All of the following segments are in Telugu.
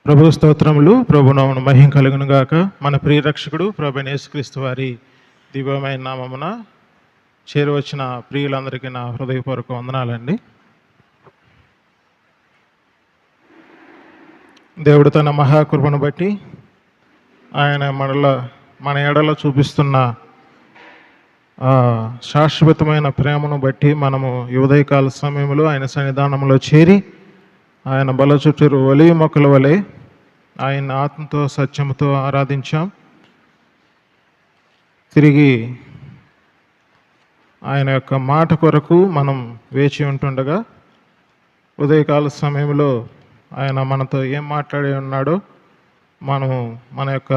ప్రభు స్తోత్రములు. ప్రభునామమున మహిమ కలుగును గాక. మన ప్రియరక్షకుడు ప్రభు యేసుక్రీస్తు వారి దివ్యమైన నామమున చేరువచ్చిన ప్రియులందరికీ నా హృదయపూర్వక వందనాలండి. దేవుడు తన మహాకృపను బట్టి ఆయన మన ఎడల చూపిస్తున్న శాశ్వతమైన ప్రేమను బట్టి మనము ఈ ఉదయకాల సమయంలో ఆయన సన్నిధానంలో చేరి ఆయన బల చుట్టూరు ఒలీవ మొక్కల వలె ఆయన ఆత్మతో సత్యముతో ఆరాధించాం. తిరిగి ఆయన యొక్క మాట కొరకు మనం వేచి ఉంటుండగా ఉదయకాల సమయంలో ఆయన మనతో ఏం మాట్లాడి ఉన్నాడో మనము మన యొక్క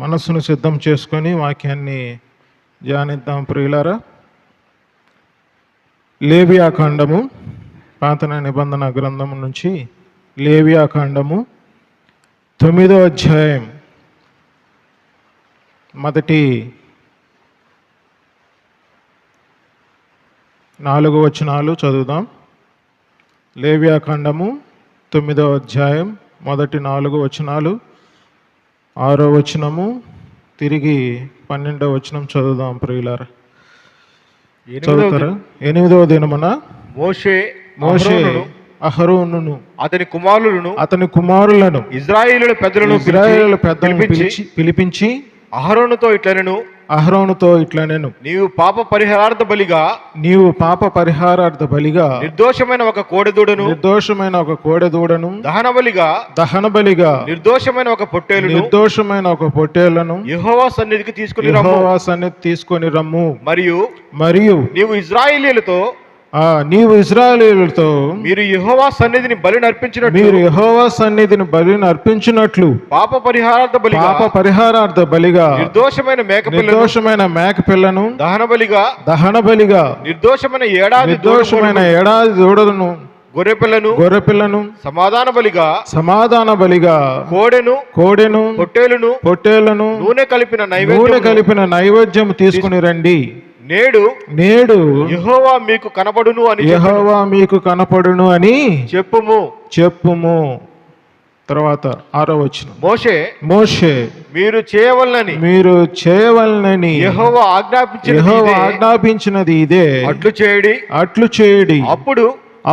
మనస్సును సిద్ధం చేసుకొని వాక్యాన్ని ధ్యానిద్దాం. ప్రియులారా, లేవియాకాండము పాత నిబంధన గ్రంథము నుంచి లేవియాకాండము 9వ అధ్యాయం మొదటి 4 వచనాలు చదువుదాం. లేవియాకాండము 9వ అధ్యాయం మొదటి 4 వచనాలు, 6వ వచనము, తిరిగి 12వ వచనం చదువుదాం. ప్రియులారా, చదువుతారా? 8వ దినమున మోషే అహరోనును అతని కుమారులను ఇశ్రాయేలు పెద్దలను పిలిపించి అహరోనుతో ఇట్లనెను, నీవు పాప పరిహారార్థ బలిగా నిర్దోషమైన ఒక కోడెదూడను దహన బలిగా నిర్దోషమైన ఒక పొట్టేలును యెహోవా సన్నిధికి తీసుకొని రమ్ము. మరియు నీవు ఇశ్రాయేలీయులతో మీరు యెహోవా సన్నిధిని బలిని అర్పించినట్లు పాప పరిహారార్థ బలిగా నిర్దోషమైన మేకపిల్లను దహన బలిగా నిర్దోషమైన ఏడాది దూడను గొర్రెపిల్లను సమాధాన బలిగా కోడెను పొట్టేలును నూనె కలిపిన నైవేద్యం తీసుకుని రండి. నేడు యెహోవా మీకు కనపడును అని చెప్పుము. తర్వాత 6వ వచనం, మోషే మీరు చేయవలనని యెహోవా ఆజ్ఞాపించినది ఇదే, అట్లు చేయుడి.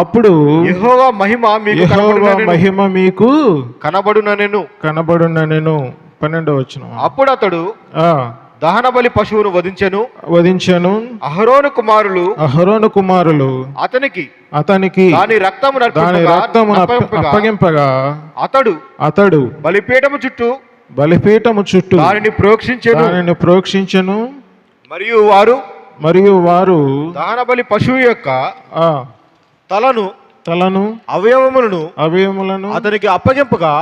అప్పుడు యెహోవా మహిమ మీకు కనబడుననెను. 12వ వచనం, అప్పుడు అతడు దహన బలి పశువును వధించెను. అహరోను కుమారులు అతనికి దాని రక్తమును అప్పగింపగా అతడు బలిపీఠము చుట్టూ దానిని ప్రోక్షించెను. మరియు వారు దహన బలి పశువు యొక్క తలను అవయవములను అతనికి అప్పగింపగా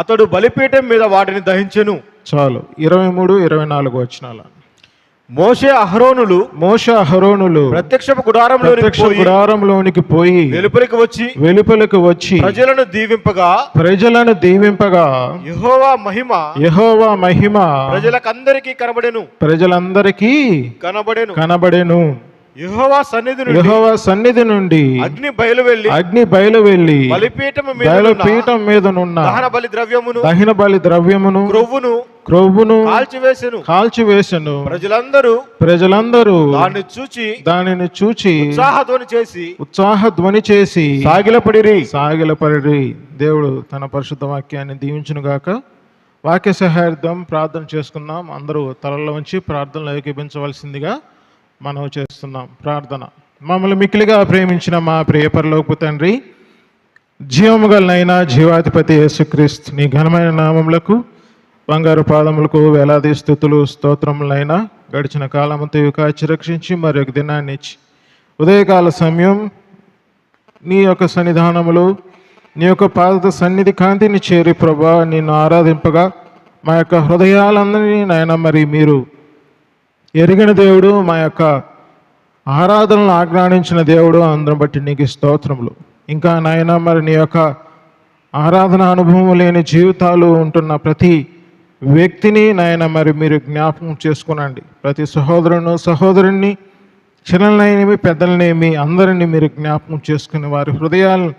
అతడు బలిపీఠం మీద వాటిని దహించెను. చాలు. 23, 24 వచనాలు. మోషే అహరోనులు ప్రత్యక్షపు గుడారంలోనికి పోయి వెలుపలికి వచ్చి ప్రజలను దీవింపగా యెహోవా మహిమ ప్రజలందరికీ కనబడెను. యెహోవా సన్నిధి నుండి అగ్ని బయలు వెళ్ళి బలిపీఠం మీదనున్న దహన బలి ద్రవ్యమును క్రొవ్వును కాల్చివేసెను. ప్రజలందరూ దానిని చూచి ఉత్సాహధ్వని చేసి సాగిలపడిరి. దేవుడు తన పరిశుద్ధ వాక్యాన్ని దీవించును గాక. వాక్య సహాయార్థం ప్రార్థన చేసుకుందాం. అందరూ తలల్లో ఉంచి ప్రార్థనలు ఏకీభించవలసిందిగా మనం చేస్తున్నాం. ప్రార్థన. మమ్మల్ని మిక్కిలిగా ప్రేమించిన మా ప్రియ పరలోకపు తండ్రి, జీవము గలనైనా జీవాధిపతి యేసుక్రీస్తు నీ ఘనమైన నామములకు బంగారు పాదములకు వేలాది స్తుతులు స్తోత్రములైనా గడిచిన కాలమంతా కాచి రక్షించి మరి ఒక దినాన్ని ఇచ్చి ఉదయకాల సమయం నీ యొక్క సన్నిధానములో నీ యొక్క పాద సన్నిధి కాంతిని చేరి ప్రభా నిన్ను ఆరాధింపగా మా యొక్క హృదయాలందరినీ నాయన మరి మీరు ఎరిగిన దేవుడు, మా యొక్క ఆరాధనలు ఆజ్ఞానించిన దేవుడు, అందరం బట్టి నీకు స్తోత్రములు. ఇంకా నాయన మరి నీ యొక్క ఆరాధన అనుభవం లేని జీవితాలు ఉంటున్న ప్రతి వ్యక్తిని నాయన మరి మీరు జ్ఞాపకం చేసుకునండి. ప్రతి సహోదరుని చిన్నలనేమి పెద్దలనేమి అందరినీ మీరు జ్ఞాపకం చేసుకుని వారి హృదయాలను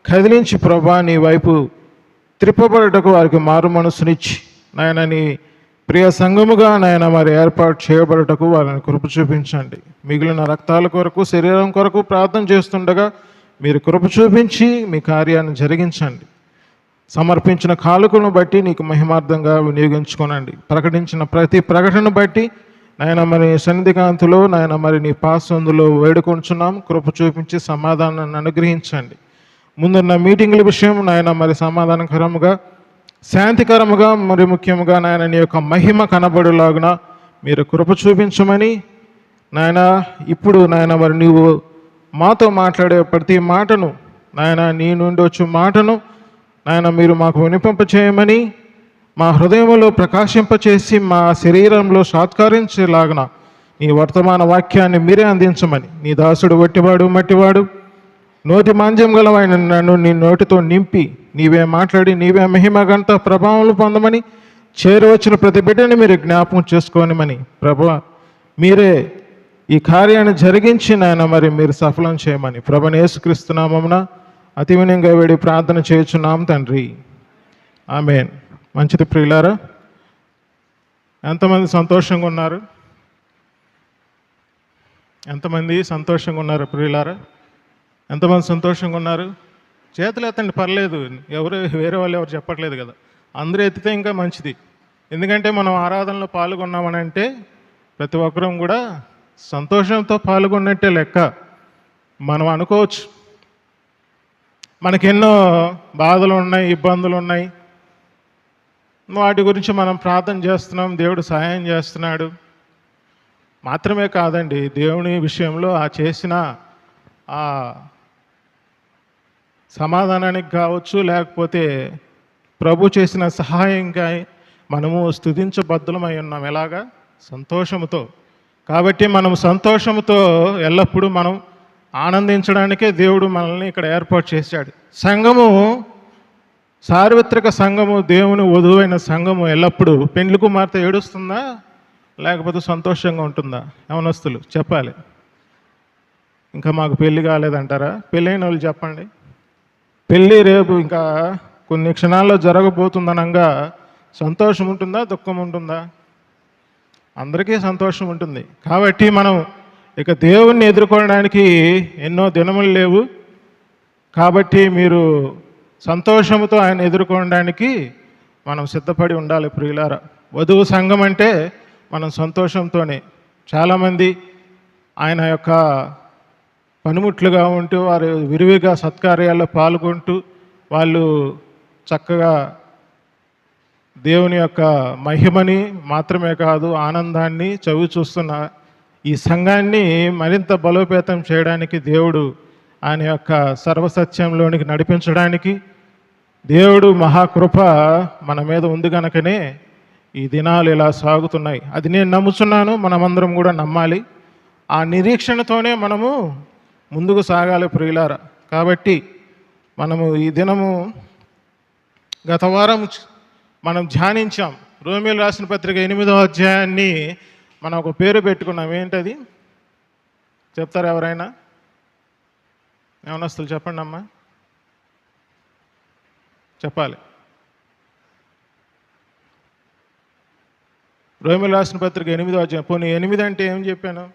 కదిలించి ప్రభా నీ వైపు త్రిప్పబడుటకు వారికి మారు మనసునిచ్చి నాయన నీ ప్రియ సంఘముగా నాయన మరి ఏర్పాటు చేయబడుటకు వారిని కృప చూపించండి. మిగిలిన రక్తాల కొరకు శరీరం కొరకు ప్రార్థన చేస్తుండగా మీరు కృప చూపించి మీ కార్యాన్ని జరిగించండి. సమర్పించిన కానుకలను బట్టి నీకు మహిమార్థంగా వినియోగించుకోనండి. ప్రకటించిన ప్రతి ప్రకటన బట్టి నాయన మరి సన్నిధికాంతులో నాయన మరి నీ పాసందులో వేడుకొంచున్నాం. కృప చూపించి సమాధానాన్ని అనుగ్రహించండి. ముందున్న మీటింగుల విషయం నాయన మరి సమాధానకరముగా శాంతికరముగా మరి ముఖ్యముగా నాయన నీ యొక్క మహిమ కనబడులాగున మీరు కృప చూపించమని నాయన ఇప్పుడు నాయన మరి నీవు మాతో మాట్లాడే ప్రతి మాటను నాయన నీ నుండి వచ్చే మాటను నాయన మీరు మాకు వినిపింప చేయమని మా హృదయంలో ప్రకాశింపచేసి మా శరీరంలో సాత్కరించేలాగున నీ వర్తమాన వాక్యాన్ని మీరే అందించమని నీ దాసుడు వట్టివాడు మట్టివాడు నోటి మాంద్యం గలవైన నన్ను నీ నోటితో నింపి నీవే మాట్లాడి నీవే మహిమ గంట ప్రభావం పొందమని చేరవచ్చిన ప్రతి బిడ్డని మీరు జ్ఞాపకం చేసుకోనిమని ప్రభు మీరే ఈ కార్యాన్ని జరిగించి నాయన మరి మీరు సఫలం చేయమని ప్రభుని యేసుక్రీస్తు నామమున అతి వినయంగా వేడి ప్రార్థన చేయుచున్నాం తండ్రి, ఆమేన్. మంచిది ప్రియులారా, ఎంతమంది సంతోషంగా ఉన్నారు? ఎంతమంది సంతోషంగా ఉన్నారు ప్రియులారా? ఎంతమంది సంతోషంగా ఉన్నారు? చేతులు ఎత్తండి, పర్లేదు. ఎవరు వేరే వాళ్ళు ఎవరు చెప్పట్లేదు కదా. అందరూ ఎత్తితే ఇంకా మంచిది. ఎందుకంటే మనం ఆరాధనలో పాల్గొన్నామని అంటే ప్రతి ఒక్కరం కూడా సంతోషంతో పాల్గొన్నట్టే లెక్క. మనం అనుకోవచ్చు మనకెన్నో బాధలు ఉన్నాయి, ఇబ్బందులు ఉన్నాయి, వాటి గురించి మనం ప్రార్థన చేస్తున్నాం, దేవుడు సహాయం చేస్తున్నాడు మాత్రమే కాదండి. దేవుని విషయంలో ఆ చేసిన ఆ సమాధానానికి కావచ్చు, లేకపోతే ప్రభు చేసిన సహాయంగా మనము స్తుతించబద్ధులమై ఉన్నాం. ఎలాగా? సంతోషముతో. కాబట్టి మనం సంతోషంతో ఎల్లప్పుడూ మనం ఆనందించడానికే దేవుడు మనల్ని ఇక్కడ ఏర్పాటు చేశాడు. సంఘము, సార్వత్రిక సంఘము, దేవుని వధువైన సంఘము ఎల్లప్పుడూ పెండ్లి కుమార్తె ఏడుస్తుందా లేకపోతే సంతోషంగా ఉంటుందా? యవనస్తులు చెప్పాలి. ఇంకా మాకు పెళ్ళి కాలేదంటారా? పెళ్ళైన వాళ్ళు చెప్పండి. పెళ్ళి రేపు ఇంకా కొన్ని క్షణాల్లో జరగబోతుందనంగా సంతోషం ఉంటుందా, దుఃఖం ఉంటుందా? అందరికీ సంతోషం ఉంటుంది. కాబట్టి మనం ఇక దేవుణ్ణి ఎదుర్కోవడానికి ఎన్నో దినములు లేవు. కాబట్టి మీరు సంతోషంతో ఆయన ఎదుర్కోవడానికి మనం సిద్ధపడి ఉండాలి ప్రియులారా. వధువు సంఘం అంటే మనం సంతోషంతోనే. చాలామంది ఆయన యొక్క పనిముట్లుగా ఉంటూ వారు విరివిగా సత్కార్యాల్లో పాల్గొంటూ వాళ్ళు చక్కగా దేవుని యొక్క మహిమని మాత్రమే కాదు ఆనందాన్ని చవి చూస్తున్న ఈ సంఘాన్ని మరింత బలోపేతం చేయడానికి దేవుడు ఆయన యొక్క సర్వసత్యంలోనికి నడిపించడానికి దేవుడు మహాకృప మన మీద ఉంది కనుకనే ఈ దినాలు ఇలా సాగుతున్నాయి. అది నేను నమ్ముతున్నాను, మనమందరం కూడా నమ్మాలి. ఆ నిరీక్షణతోనే మనము ముందుకు సాగాలి ప్రియులారా. కాబట్టి మనము ఈ దినము గత వారం మనం ధ్యానించాం. రోమీయులకు రాసిన పత్రిక 8వ అధ్యాయాన్ని మనం ఒక పేరు పెట్టుకున్నాం. ఏంటది చెప్తారు ఎవరైనా? యవనస్తులు చెప్పండి అమ్మా, చెప్పాలి. రోమీయులకు రాసిన పత్రిక 8వ అధ్యాయం. పోనీ 8 అంటే ఏం చెప్పాను?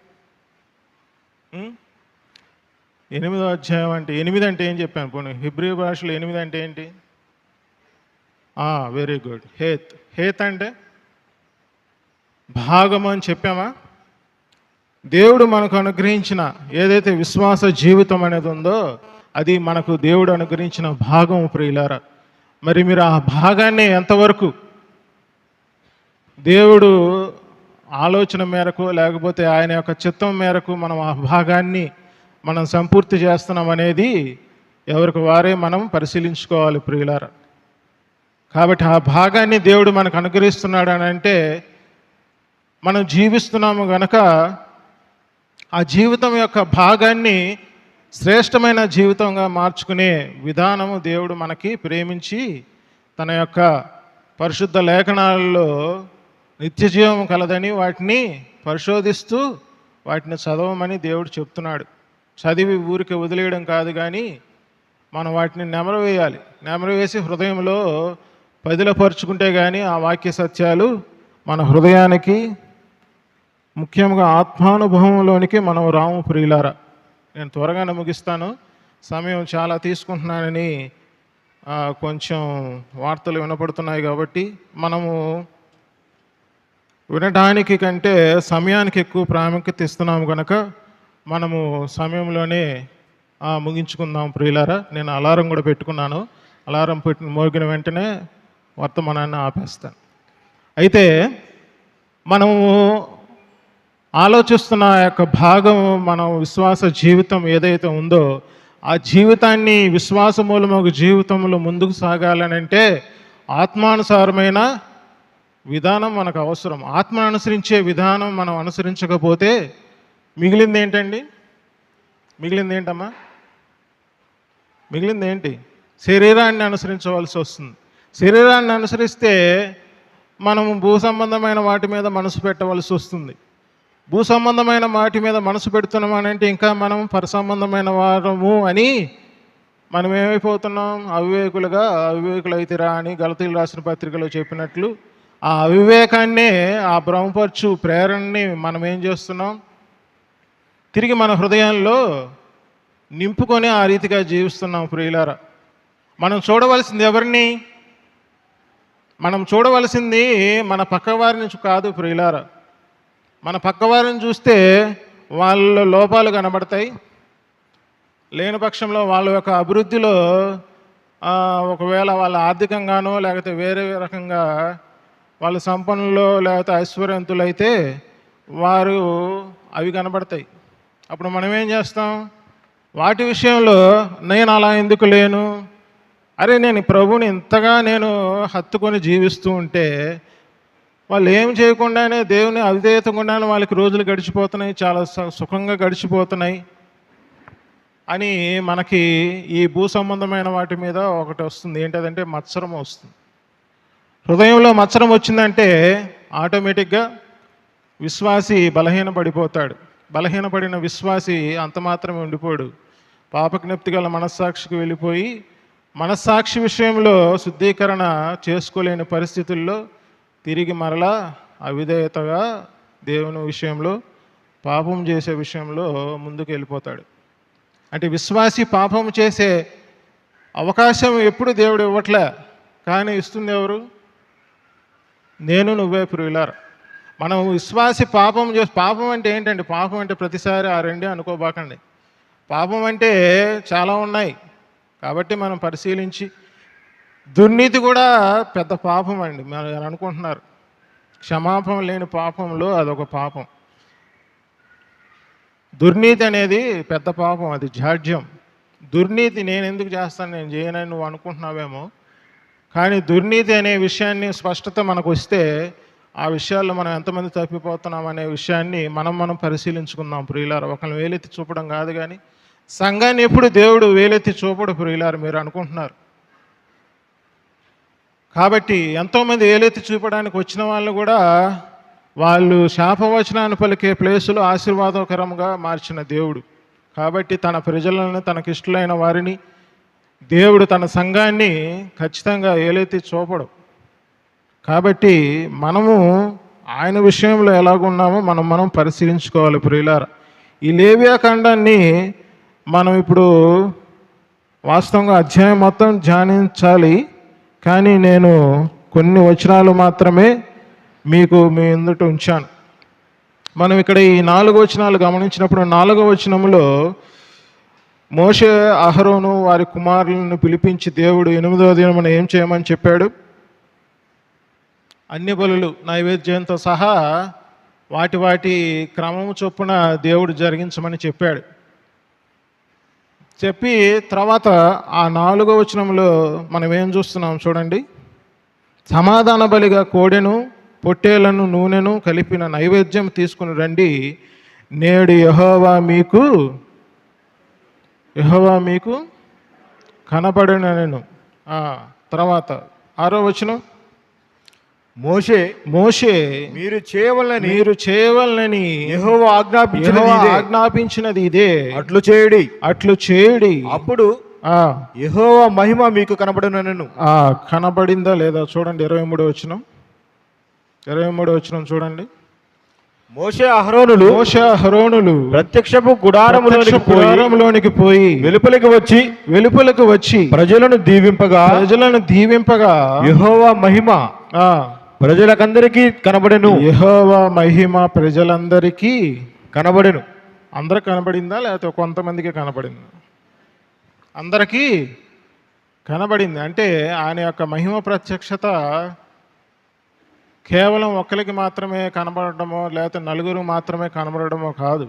8వ అధ్యాయం అంటే 8 అంటే ఏం చెప్పాను? పోనీ హిబ్రీ భాషలో 8 అంటే ఏంటి? Very good. హేత్. హేత్ అంటే భాగము అని చెప్పామా? దేవుడు మనకు అనుగ్రహించిన ఏదైతే విశ్వాస జీవితం అనేది ఉందో అది మనకు దేవుడు అనుగ్రహించిన భాగం ప్రియులారా. మరి మీరు ఆ భాగాన్ని ఎంతవరకు దేవుడు ఆలోచన మేరకు లేకపోతే ఆయన యొక్క చిత్తం మేరకు మనం ఆ భాగాన్ని మనం సంపూర్తి చేస్తున్నాం అనేది ఎవరికి వారే మనం పరిశీలించుకోవాలి ప్రియులారా. కాబట్టి ఆ భాగాన్ని దేవుడు మనకు అనుగ్రహిస్తున్నాడు అని అంటే మనం జీవిస్తున్నాము గనక ఆ జీవితం యొక్క భాగాన్ని శ్రేష్టమైన జీవితంగా మార్చుకునే విధానము దేవుడు మనకి ప్రేమించి తన యొక్క పరిశుద్ధ లేఖనాలలో నిత్య జీవం కలదని వాటిని పరిశోధిస్తూ వాటిని చదవమని దేవుడు చెప్తున్నాడు. చదివి ఊరికి వదిలేయడం కాదు, కానీ మనం వాటిని నెమరవేయాలి. నెమరవేసి హృదయంలో పదిలపరుచుకుంటే కానీ ఆ వాక్య సత్యాలు మన హృదయానికి, ముఖ్యంగా ఆత్మానుభవంలోనికి మనం రాము ప్రియులారా. నేను త్వరగానే ముగిస్తాను, సమయం చాలా తీసుకుంటున్నానని కొంచెం వార్తలు వినపడుతున్నాయి కాబట్టి మనము వినడానికి కంటే సమయానికి ఎక్కువ ప్రాముఖ్యత ఇస్తున్నాము కనుక మనము సమయంలోనే ముగించుకుందాం ప్రియులారా. నేను అలారం కూడా పెట్టుకున్నాను. అలారం మోగిన వెంటనే వర్తమానాన్ని ఆపేస్తాను. అయితే మనము ఆలోచిస్తున్న యొక్క భాగం, మన విశ్వాస జీవితం ఏదైతే ఉందో ఆ జీవితాన్ని విశ్వాస మూలమొక జీవితంలో ముందుకు సాగాలని అంటే ఆత్మానుసారమైన విధానం మనకు అవసరం. ఆత్మను అనుసరించే విధానం మనం అనుసరించకపోతే మిగిలింది ఏంటండి? మిగిలింది ఏంటమ్మా? మిగిలింది ఏంటి? శరీరాన్ని అనుసరించవలసి వస్తుంది. శరీరాన్ని అనుసరిస్తే మనం భూ సంబంధమైన వాటి మీద మనసు పెట్టవలసి వస్తుంది. భూ సంబంధమైన వాటి మీద మనసు పెడుతున్నామనంటే ఇంకా మనం పరసంబంధమైన వారము అని మనం ఏమైపోతున్నాం? అవివేకులైతిరా అని గలతీయులు రాసిన పత్రికలో చెప్పినట్లు ఆ అవివేకాన్నే, ఆ భ్రమపరచు ప్రేరణని మనం ఏం చేస్తున్నాం? తిరిగి మన హృదయంలో నింపుకొని ఆ రీతిగా జీవిస్తున్నాం ప్రియులారా. మనం చూడవలసింది ఎవరిని? మనం చూడవలసింది మన పక్కవారిని కాదు ప్రియులారా. మన పక్కవారిని చూస్తే వాళ్ళ లోపాలు కనబడతాయి. లేని పక్షంలో వాళ్ళ యొక్క అభివృద్ధిలో ఒకవేళ వాళ్ళ ఆర్థికంగానో లేకపోతే వేరే రకంగా వాళ్ళ సంపన్నులో లేకపోతే ఐశ్వర్యవంతులైతే వారు అవి కనబడతాయి. అప్పుడు మనం ఏం చేస్తాం? వాటి విషయంలో నేను అలా ఎందుకు లేను, అరే నేను ప్రభుని ఇంతగా నేను హత్తుకొని జీవిస్తూ ఉంటే వాళ్ళు ఏం చేయకుండానే దేవుని అవిధేయతకుండానే వాళ్ళకి రోజులు గడిచిపోతున్నాయి, చాలా సుఖంగా గడిచిపోతున్నాయి అని మనకి ఈ భూ సంబంధమైన వాటి మీద ఒకటి వస్తుంది. ఏంటంటే మత్సరం వస్తుంది. హృదయంలో మత్సరం వచ్చిందంటే ఆటోమేటిక్గా విశ్వాసి బలహీనపడిపోతాడు. బలహీనపడిన విశ్వాసి అంత మాత్రమే ఉండిపోడు. పాపజ్ఞప్తి గల మనస్సాక్షికి వెళ్ళిపోయి మనస్సాక్షి విషయంలో శుద్ధీకరణ చేసుకోలేని పరిస్థితుల్లో తిరిగి మరలా అవిధేయతగా దేవుని విషయంలో, పాపం చేసే విషయంలో ముందుకు వెళ్ళిపోతాడు. అంటే విశ్వాసి పాపం చేసే అవకాశం ఎప్పుడు దేవుడు ఇవ్వట్లే, కానీ ఇస్తుంది ఎవరు? నేను నువ్వే ప్రియులారా. మనం విశ్వాసి పాపం పాపం అంటే ఏంటండి? పాపం అంటే ప్రతిసారి ఆ రెండే అనుకోబాకండి. పాపం అంటే చాలా ఉన్నాయి కాబట్టి మనం పరిశీలించి, దుర్నీతి కూడా పెద్ద పాపం అండి. మీరు అనుకుంటున్నారు క్షమాపణ లేని పాపంలో అదొక పాపం. దుర్నీతి అనేది పెద్ద పాపం, అది జాడ్యం. దుర్నీతి నేను ఎందుకు చేస్తాను, నేను చేయనని నువ్వు అనుకుంటున్నావేమో, కానీ దుర్నీతి అనే విషయాన్ని స్పష్టత మనకు వస్తే ఆ విషయాల్లో మనం ఎంతమంది తప్పిపోతున్నాం అనే విషయాన్ని మనం పరిశీలించుకుందాం ప్రియులారు. ఒకరిని వేలెత్తి చూపడం కాదు, కానీ సంఘాన్ని ఎప్పుడు దేవుడు వేలెత్తి చూపడు ప్రియులారు. మీరు అనుకుంటున్నారు కాబట్టి ఎంతోమంది వేలెత్తి చూపడానికి వచ్చిన వాళ్ళు కూడా వాళ్ళు శాపవచనాన్ని పలికే ప్లేసులు ఆశీర్వాదకరంగా మార్చిన దేవుడు. కాబట్టి తన ప్రజలను, తనకిష్టలైన వారిని దేవుడు, తన సంఘాన్ని ఖచ్చితంగా ఏలెత్తి చూపడు. కాబట్టి మనము ఆయన విషయంలో ఎలాగున్నామో మనం పరిశీలించుకోవాలి ప్రియులారా. ఈ లేవియా ఖండాన్ని మనం ఇప్పుడు వాస్తవంగా అధ్యాయం మొత్తం ధ్యానించాలి, కానీ నేను కొన్ని వచనాలు మాత్రమే మీకు మీ ఎదుట ఉంచాను. మనం ఇక్కడ ఈ 4 వచనాలు గమనించినప్పుడు 4వ వచనంలో మోషే, అహరోను వారి కుమారులను పిలిపించి దేవుడు 8వ దినమున ఏం చేయమని చెప్పాడు? అన్ని బలులు నైవేద్యంతో సహా వాటి క్రమము చొప్పున దేవుడు జరిగించమని చెప్పాడు. చెప్పి తర్వాత ఆ 4వ వచనంలో మనం ఏం చూస్తున్నాం చూడండి. సమాధాన బలిగా కోడెను, పొట్టేలను, నూనెను కలిపిన నైవేద్యం తీసుకుని రండి, నేడు యెహోవా మీకు కనబడినను. తర్వాత 6వ వచనం, మోషే మీరు చేయవలనని యెహోవా ఆజ్ఞాపించినది ఇదే, అట్లు చేయుడి. అప్పుడు యెహోవా మహిమ మీకు కనబడునను. కనబడిందా లేదా చూడండి. 23వ వచనం, 23వ వచనం చూడండి. మోషే అహరోనులు ప్రత్యక్షపు గుడారములోనికి పోయి వెలుపలకు వచ్చి ప్రజలను దీవింపగా యెహోవా మహిమ ప్రజలకందరికీ కనబడెను. యెహోవా మహిమ ప్రజలందరికీ కనబడెను. అందరికి కనబడిందా లేకపోతే కొంతమందికి కనబడిందా? అందరికీ కనబడింది. అంటే ఆయన యొక్క మహిమ ప్రత్యక్షత కేవలం ఒక్కరికి మాత్రమే కనబడటమో లేకపోతే నలుగురు మాత్రమే కనబడటమో కాదు,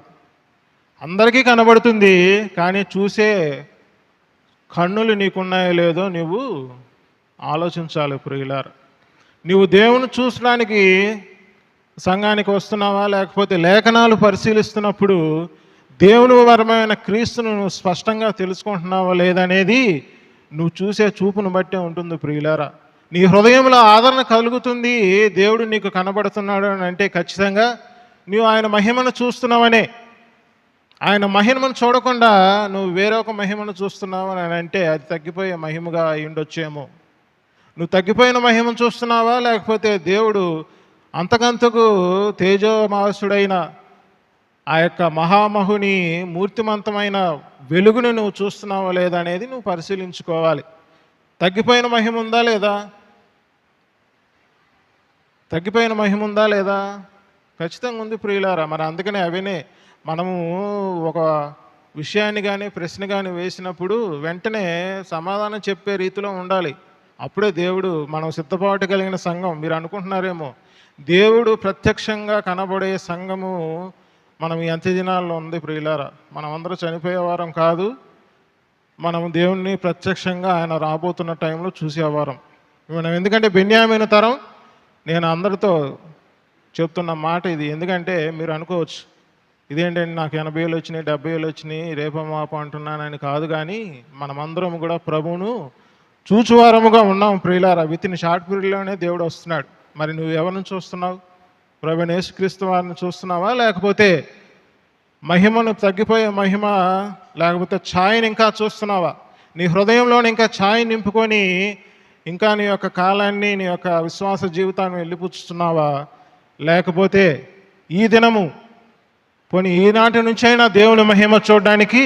అందరికీ కనబడుతుంది. కానీ చూసే కన్నులు నీకున్నాయో లేదో నువ్వు ఆలోచించాలి ప్రియులారా. నువ్వు దేవుని చూసడానికి సంఘానికి వస్తున్నావా, లేకపోతే లేఖనాలు పరిశీలిస్తున్నప్పుడు దేవుని వరమైన క్రీస్తును నువ్వు స్పష్టంగా తెలుసుకుంటున్నావా లేదనేది నువ్వు చూసే చూపును బట్టే ఉంటుంది ప్రియులారా. నీ హృదయంలో ఆదరణ కలుగుతుంది, దేవుడు నీకు కనబడుతున్నాడు అని అంటే ఖచ్చితంగా నువ్వు ఆయన మహిమను చూస్తున్నావనే. ఆయన మహిమను చూడకుండా నువ్వు వేరొక మహిమను చూస్తున్నావు అని అంటే అది తగ్గిపోయే మహిమగా అయి ఉండొచ్చేమో. నువ్వు తగ్గిపోయిన మహిమను చూస్తున్నావా, లేకపోతే దేవుడు అంతకంతకు తేజోమాసుడైన ఆ యొక్క మహామహుని మూర్తిమంతమైన వెలుగును నువ్వు చూస్తున్నావా లేదా అనేది నువ్వు పరిశీలించుకోవాలి. తగ్గిపోయిన మహిమ ఉందా లేదా? తగ్గిపోయిన మహిమ ఉందా లేదా? ఖచ్చితంగా ఉంది ప్రియులారా. మరి అందుకనే అవనే మనము ఒక విషయాన్ని కానీ ప్రశ్న కానీ వేసినప్పుడు వెంటనే సమాధానం చెప్పే రీతిలో ఉండాలి. అప్పుడే దేవుడు, మనం సిద్ధపాటు కలిగిన సంఘం. మీరు అనుకుంటున్నారేమో దేవుడు ప్రత్యక్షంగా కనబడే సంఘము మనం ఈ అంత్య దినాల్లో ఉంది ప్రియులారా. మనం అందరూ చనిపోయేవారం కాదు, మనం దేవుణ్ణి ప్రత్యక్షంగా ఆయన రాబోతున్న టైంలో చూసేవారం మనం. ఎందుకంటే బెన్యామీను తరం, నేను అందరితో చెప్తున్న మాట ఇది. ఎందుకంటే మీరు అనుకోవచ్చు ఇదేంటండి నాకు 80 ఏళ్ళు వచ్చినాయి, 70 ఏళ్ళు వచ్చినాయి, రేపో మాపో అంటున్నానని కాదు. కానీ మనమందరం కూడా ప్రభువును చూచువారముగా ఉన్నాం ప్రియులారా. వితిన్ షార్ట్ పీరియడ్లోనే దేవుడు వస్తున్నాడు. మరి నువ్వు ఎవరిని చూస్తున్నావు? ప్రభువైన యేసుక్రీస్తు వారిని చూస్తున్నావా, లేకపోతే మహిమను తగ్గిపోయే మహిమ, లేకపోతే ఛాయని ఇంకా చూస్తున్నావా? నీ హృదయంలోని ఇంకా ఛాయని నింపుకొని ఇంకా నీ యొక్క కాలాన్ని, నీ యొక్క విశ్వాస జీవితాన్ని వెళ్ళిపుచ్చుతున్నావా? లేకపోతే ఈ దినము పోనీ ఈనాటి నుంచైనా దేవుని మహిమ చూడడానికి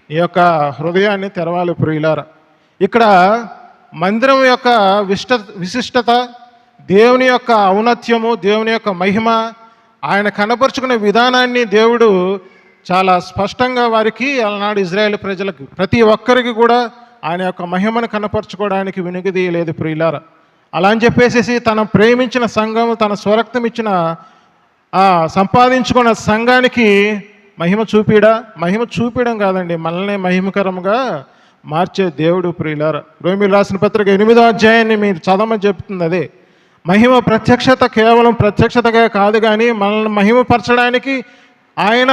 నీ యొక్క హృదయాన్ని తెరవాలి ప్రియులారా. ఇక్కడ మందిరం యొక్క విశిష్టత, దేవుని యొక్క ఔన్నత్యము, దేవుని యొక్క మహిమ, ఆయన కనపరుచుకునే విధానాన్ని దేవుడు చాలా స్పష్టంగా వారికి, అలనాడు ఇజ్రాయేల్ ప్రజలకు ప్రతి ఒక్కరికి కూడా ఆయన యొక్క మహిమను కనపరుచుకోవడానికి వినికిది లేదు ప్రియులారా. అలా అని చెప్పేసి తన ప్రేమించిన సంఘం, తన స్వరక్తం ఇచ్చిన సంపాదించుకున్న సంఘానికి మహిమ చూపించడం కాదండి, మనల్ని మహిమకరంగా మార్చే దేవుడు ప్రియులారా. రోమీయులకు రాసిన పత్రిక 8వ అధ్యాయాన్ని మీరు చదవమని చెప్తుంది. అదే మహిమ ప్రత్యక్షత కేవలం ప్రత్యక్షతగా కాదు, కానీ మనల్ని మహిమపరచడానికి ఆయన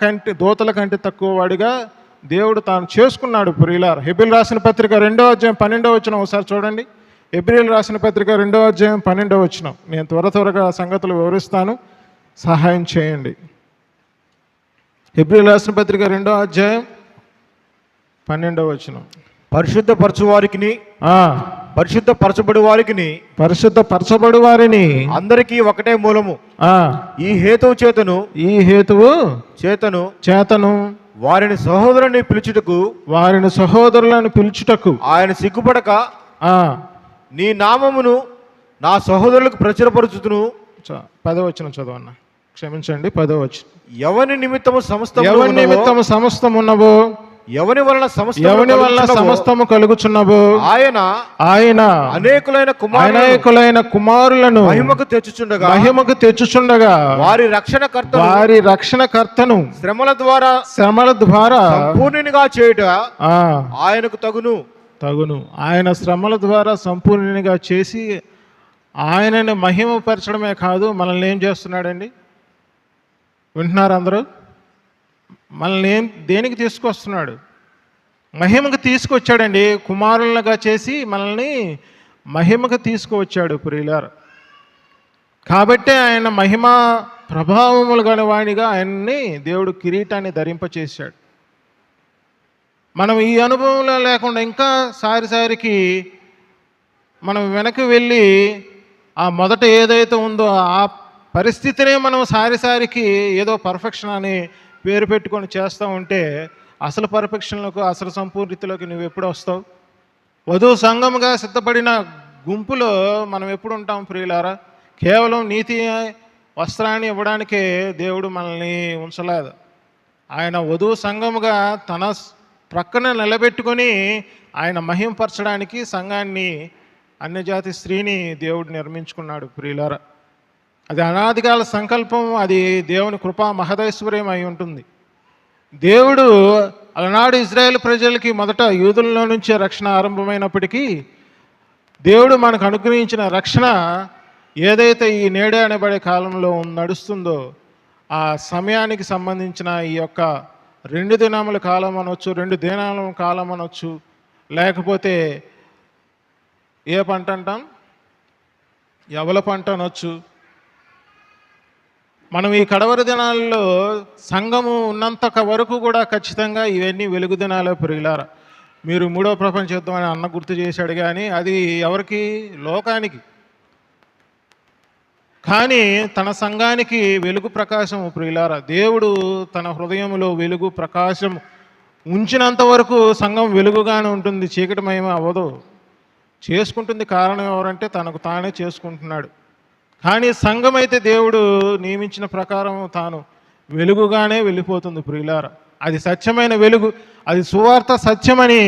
కంటే దూతల కంటే తక్కువ వాడిగా దేవుడు తాను చేసుకున్నాడు ప్రియులారా. హెబ్రీయులకు రాసిన పత్రిక 2వ అధ్యాయం 12వ వచనం ఒకసారి చూడండి. హెబ్రీయులకు రాసిన పత్రిక 2వ అధ్యాయం 12వ వచనం. నేను త్వరగా సంగతులు వివరిస్తాను, సహాయం చేయండి. హెబ్రీయులకు రాసిన పత్రిక 2వ అధ్యాయం 12వ వచనం. పరిశుద్ధపరచబడు వారిని అందరికీ ఒకటే మూలము. ఈ హేతువు చేతను వారిని సహోదరులను పిలుచుటకు ఆయన సిగ్గుపడక నీ నామమును నా సహోదరులకు ప్రచురపరచుతును. 10వ వచనం చదవన్న, క్షమించండి. 10వ వచనం. ఎవని నిమిత్తము సమస్తమున్నవో, ఎవని వలన సమస్తము కలుగుచున్నవో ఆయన అనేకులైన కుమారులను మహిమకు తెచ్చుచుండగా వారి రక్షణకర్తను శ్రమల ద్వారా సంపూర్ణునిగా చేయుట ఆయనకు తగును. ఆయన శ్రమల ద్వారా సంపూర్ణునిగా చేసి ఆయనని మహిమపరచడమే కాదు, మనల్ని ఏం చేస్తున్నాడండి? వింటున్నారు అందరూ? మనల్ని దేనికి తీసుకొస్తున్నాడు? మహిమకు తీసుకొచ్చాడండి. కుమారులుగా చేసి మనల్ని మహిమకు తీసుకువచ్చాడు ప్రియులారా. కాబట్టే ఆయన మహిమ ప్రభావములు గలవాడిగా ఆయన్ని దేవుడు కిరీటాన్ని ధరింపచేశాడు. మనం ఈ అనుభవంలో లేకుండా ఇంకా సారికి మనం వెనక్కి వెళ్ళి ఆ మొదట ఏదైతే ఉందో ఆ పరిస్థితినే మనం సారికి ఏదో పర్ఫెక్షన్ అని పేరు పెట్టుకొని చేస్తూ ఉంటే అసలు పర్ఫెక్షన్లకు అసలు సంపూర్ణతలోకి నువ్వు ఎప్పుడు వస్తావు? వధువు సంఘముగా సిద్ధపడిన గుంపులో మనం ఎప్పుడు ఉంటాం ప్రియులారా? కేవలం నీతి వస్త్రాన్ని ఇవ్వడానికే దేవుడు మనల్ని ఉంచలేదు. ఆయన వధువు సంఘముగా తన ప్రక్కన నిలబెట్టుకొని ఆయన మహింపరచడానికి సంఘాన్ని, అన్యజాతి స్త్రీని దేవుడు నిర్మించుకున్నాడు ప్రియులారా. అది అనాదికాల సంకల్పం, అది దేవుని కృపా మహదైశ్వర్యం అయి ఉంటుంది. దేవుడు అలనాడు ఇజ్రాయేల్ ప్రజలకి మొదట యూదుల్లో నుంచే రక్షణ ఆరంభమైనప్పటికీ దేవుడు మనకు అనుగ్రహించిన రక్షణ ఏదైతే ఈ నేడే అనబడే కాలంలో నడుస్తుందో ఆ సమయానికి సంబంధించిన ఈ యొక్క 2 దినముల కాలం అనొచ్చు, 2 దినాల కాలం అనొచ్చు, లేకపోతే ఏ పంట అంటాం, యవల పంట అనొచ్చు. మనం ఈ కడవరి దినాల్లో సంఘము ఉన్నంత వరకు కూడా ఖచ్చితంగా ఇవన్నీ వెలుగు దినాలే ప్రియులారా. మీరు 3వ ప్రపంచ యుద్ధం అని అన్న గుర్తు చేశాడు, కానీ అది ఎవరికి? లోకానికి. కానీ తన సంఘానికి వెలుగు ప్రకాశం ప్రియులారా. దేవుడు తన హృదయంలో వెలుగు ప్రకాశం ఉంచినంత వరకు సంఘం వెలుగుగానే ఉంటుంది, చీకటిమయం అవ్వదు. చేసుకుంటుంది. కారణం ఎవరంటే తనకు తానే చేసుకుంటున్నాడు. కానీ సంఘం అయితే దేవుడు నియమించిన ప్రకారం తాను వెలుగుగానే వెళ్ళిపోతుంది ప్రియులారా. అది సత్యమైన వెలుగు, అది సువార్త సత్యమని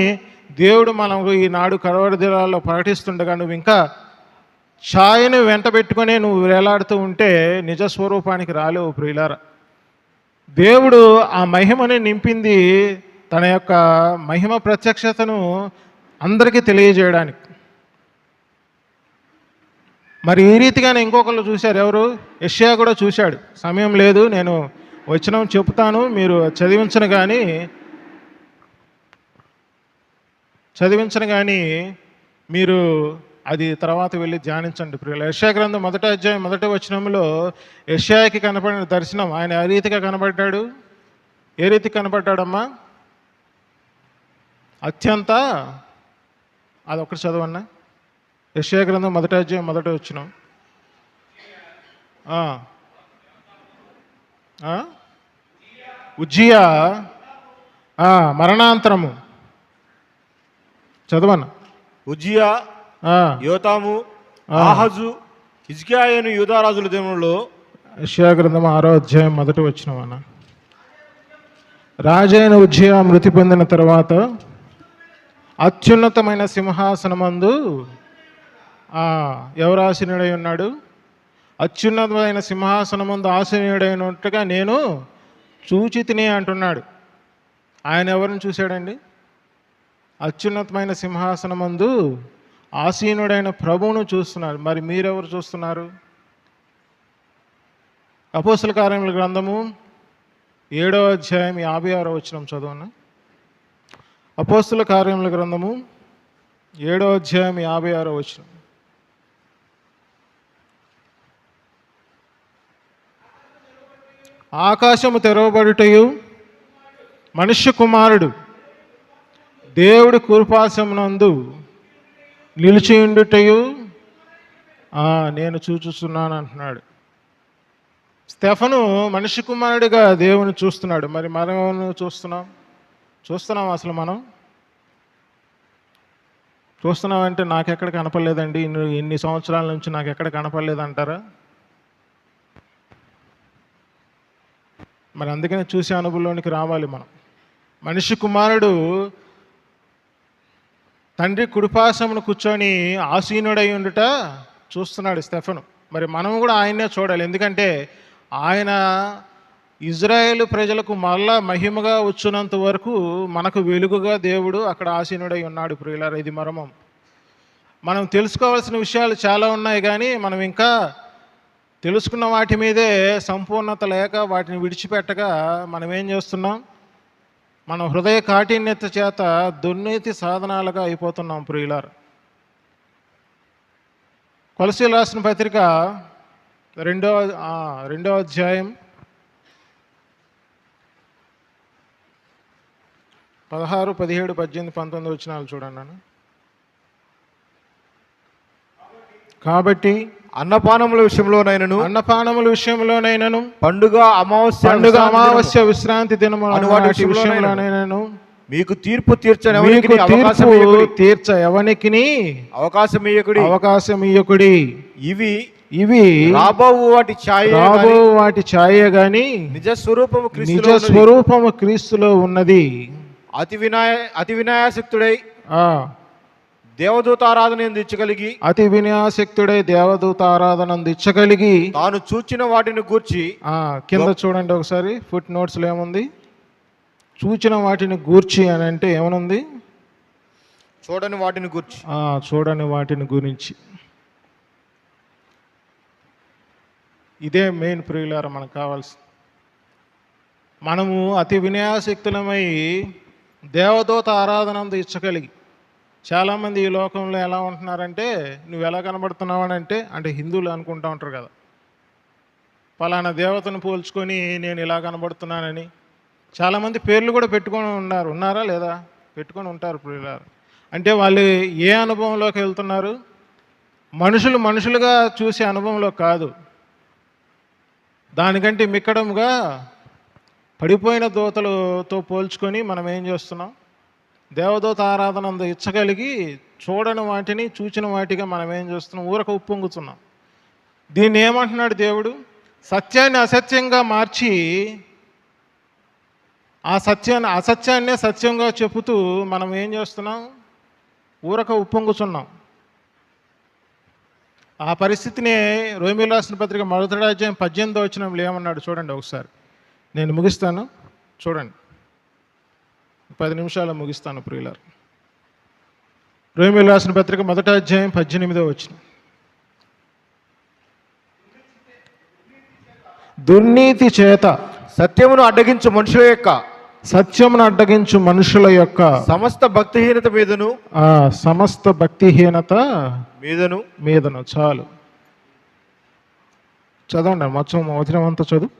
దేవుడు మనకు ఈనాడు కడవరి దినాల్లో ప్రకటిస్తుండగా నువ్వు ఇంకా ఛాయను వెంట పెట్టుకునే నువ్వు వేలాడుతూ ఉంటే నిజ స్వరూపానికి రాలేవు ప్రియులారా. దేవుడు ఆ మహిమని నింపింది తన యొక్క మహిమ ప్రత్యక్షతను అందరికీ తెలియజేయడానికి. మరి ఈ రీతిగానే ఇంకొకళ్ళు చూశారు. ఎవరు? యెషయా కూడా చూశాడు. సమయం లేదు, నేను వచనం చెప్తాను, మీరు చదివించను కానీ మీరు అది తర్వాత వెళ్ళి ధ్యానించండి ప్రియులు. యెషయా గ్రంథం 1వ అధ్యాయం 1వ వచనంలో యెషయాకి కనపడిన దర్శనం, ఆయన ఏ రీతిగా కనపడ్డాడు? ఏ రీతి కనపడ్డాడమ్మా? అత్యంత, అదొకటి చదవన్నా. యెషయా గ్రంథం 1వ అధ్యాయం 1వ వచనం. ఉజ్జియా మరణాంతరము చదవన్నా. ఉజ్జియా, యోతాము, ఆహాజు, హిజ్కియాను యూదారాజుల దినంలో. యెషయా గ్రంథం 6వ అధ్యాయం 1వ వచనం అన్న. రాజైన ఉజ్జియా మృతి పొందిన తర్వాత అత్యున్నతమైన సింహాసనమందు ఎవరు ఆసీనుడై ఉన్నాడు? అత్యున్నతమైన సింహాసనమందు ఆసీనుడైనట్టుగా నేను చూచి తిని అంటున్నాడు. ఆయన ఎవరిని చూశాడండి? అత్యున్నతమైన సింహాసనమందు ఆసీనుడైన ప్రభువును చూస్తున్నారు. మరి మీరెవరు చూస్తున్నారు? అపోస్తల కార్యముల గ్రంథము 7వ అధ్యాయం 56వ వచనం చదవన్నా. అపోస్తల కార్యముల గ్రంథము 7వ అధ్యాయం 56వ వచనం. ఆకాశము తెరవబడుటయు మనుష్య కుమారుడు దేవుడి కృపాసమునందు నిలిచియుండుటయు నేను చూస్తున్నాను అంటున్నాడు. స్టెఫను మనిషి కుమారుడిగా దేవుని చూస్తున్నాడు. మరి మనం చూస్తున్నాం అసలు మనం చూస్తున్నామంటే నాకెక్కడ కనపడలేదండి, ఇన్ని సంవత్సరాల నుంచి నాకు ఎక్కడ కనపడలేదంటారా? మరి అందుకనే చూసే అనుభవంలోనికి రావాలి మనం. మనిషి కుమారుడు తండ్రి కుడిపాసమును కూర్చొని ఆసీనుడై ఉండుట చూస్తున్నాడు స్టెఫను. మరి మనం కూడా ఆయన్నే చూడాలి. ఎందుకంటే ఆయన ఇజ్రాయేలు ప్రజలకు మళ్ళా మహిమగా వచ్చినంత వరకు మనకు వెలుగుగా దేవుడు అక్కడ ఆసీనుడై ఉన్నాడు ప్రియులారా. ఇది మర్మం. మనం తెలుసుకోవాల్సిన విషయాలు చాలా ఉన్నాయి, కానీ మనం ఇంకా తెలుసుకున్న వాటి మీదే సంపూర్ణత లేక వాటిని విడిచిపెట్టక మనం ఏం చేస్తున్నాం? మన హృదయ కాఠిన్యత చేత దుర్నీతి సాధనాలుగా అయిపోతున్నాం ప్రియులారా. కొలసీలు రాసిన పత్రిక 2వ అధ్యాయం 16, 17, 18, 19 వచనాలు చూడండి నాన్న. కాబట్టి అన్నపానముల విషయంలోనైనను అన్నపానముల విషయంలోనైనను పండుగ అమావాస్య విశ్రాంతి దినము అను వాటి విషయంలోనైనను మీకు తీర్పు తీర్చ ఎవనికిని అవకాశం ఇయ్యకుడి. ఇవి రాబో వాటి ఛాయ గాని నిజ స్వరూపము క్రీస్తులో ఉన్నది. అతి వినాయాసక్తుడై దేవదూతారాధన ఇచ్చగలిగి దేవదూతారాధన ఇచ్చగలిగి తాను చూచిన వాటిని గూర్చి కింద చూడండి ఒకసారి ఫుట్ నోట్స్ లో ఏముంది, చూచిన వాటిని గూర్చి అని అంటే ఏమనుంది, చూడని వాటిని గురించి. ఇదే మెయిన్ ప్రియులారా మనకు కావాల్సింది. మనము అతి వినయాసక్తులమై దేవదూత ఆరాధన ఇచ్చగలిగి, చాలామంది ఈ లోకంలో ఎలా ఉంటున్నారంటే, నువ్వు ఎలా కనబడుతున్నావు అంటే హిందువులు అనుకుంటూ ఉంటారు కదా, పలానా దేవతను పోల్చుకొని నేను ఇలా కనబడుతున్నానని. చాలామంది పేర్లు కూడా ఉన్నారా లేదా, పెట్టుకొని ఉంటారు ప్రియులారా. అంటే వాళ్ళు ఏ అనుభవంలోకి వెళ్తున్నారు, మనుషులుగా చూసే అనుభవంలో కాదు, దానికంటే మిక్కడముగా పడిపోయిన దూతలతో పోల్చుకొని మనం ఏం చేస్తున్నాం, దేవదూత ఆరాధన ఇచ్చగలిగి చూడని వాటిని చూచిన వాటిగా మనం ఏం చేస్తున్నాం, ఊరక ఉప్పొంగుతున్నాం. దీన్ని ఏమంటున్నాడు దేవుడు, సత్యాన్ని అసత్యంగా మార్చి అసత్యాన్నే సత్యంగా చెబుతూ మనం ఏం చేస్తున్నాం, ఊరక ఉప్పొంగుతున్నాం. ఆ పరిస్థితిని రోమీయులకు రాసిన పత్రిక 1వ అధ్యాయం 18వ వచనంలో ఏమన్నాడు చూడండి ఒకసారి. నేను ముగిస్తాను చూడండి, 10 నిమిషాలు ముగిస్తాను ప్రియులారా. రోమీయులకు రాసిన పత్రిక 1వ అధ్యాయం 18వ వచనం. దుర్నీతి చేత సత్యమును అడ్డగించు మనుషుల యొక్క సమస్త భక్తిహీనత మీదను చాలు. చదవండి మొత్తం వచనం అంతా చదువు.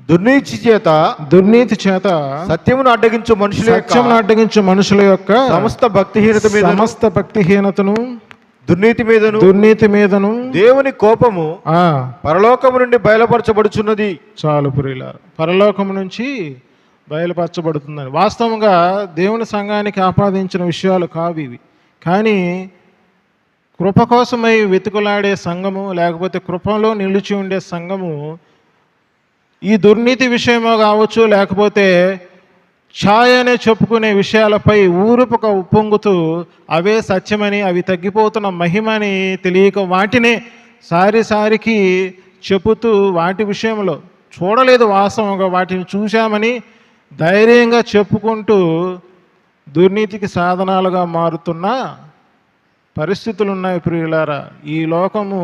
దుర్నీతి చేత సత్యమును అడ్డగించు మనుషుల యొక్క సమస్త భక్తిహీనతను దుర్నీతి మీదను దేవుని కోపము పరలోకము నుండి బయలుపరచబడుచున్నది. చాలు ప్రియులారా, పరలోకము నుంచి బయలుపరచబడుతుందని. వాస్తవంగా దేవుని సంఘానికి ఆపాదించిన విషయాలు కావు ఇవి. కానీ కృప కోసమై వెతుకులాడే సంఘము, లేకపోతే కృపలో నిలిచి ఉండే సంఘము ఈ దుర్నీతి విషయమో కావచ్చు, లేకపోతే ఛాయ్ అనే చెప్పుకునే విషయాలపై ఊరుపుక ఉప్పొంగుతూ అవే సత్యమని, అవి తగ్గిపోతున్న మహిమని తెలియక వాటినే సారికి చెబుతూ వాటి విషయంలో చూడలేదు వాస్తవంగా, వాటిని చూశామని ధైర్యంగా చెప్పుకుంటూ దుర్నీతికి సాధనాలుగా మారుతున్న పరిస్థితులు ఉన్నాయి ప్రియులారా. ఈ లోకము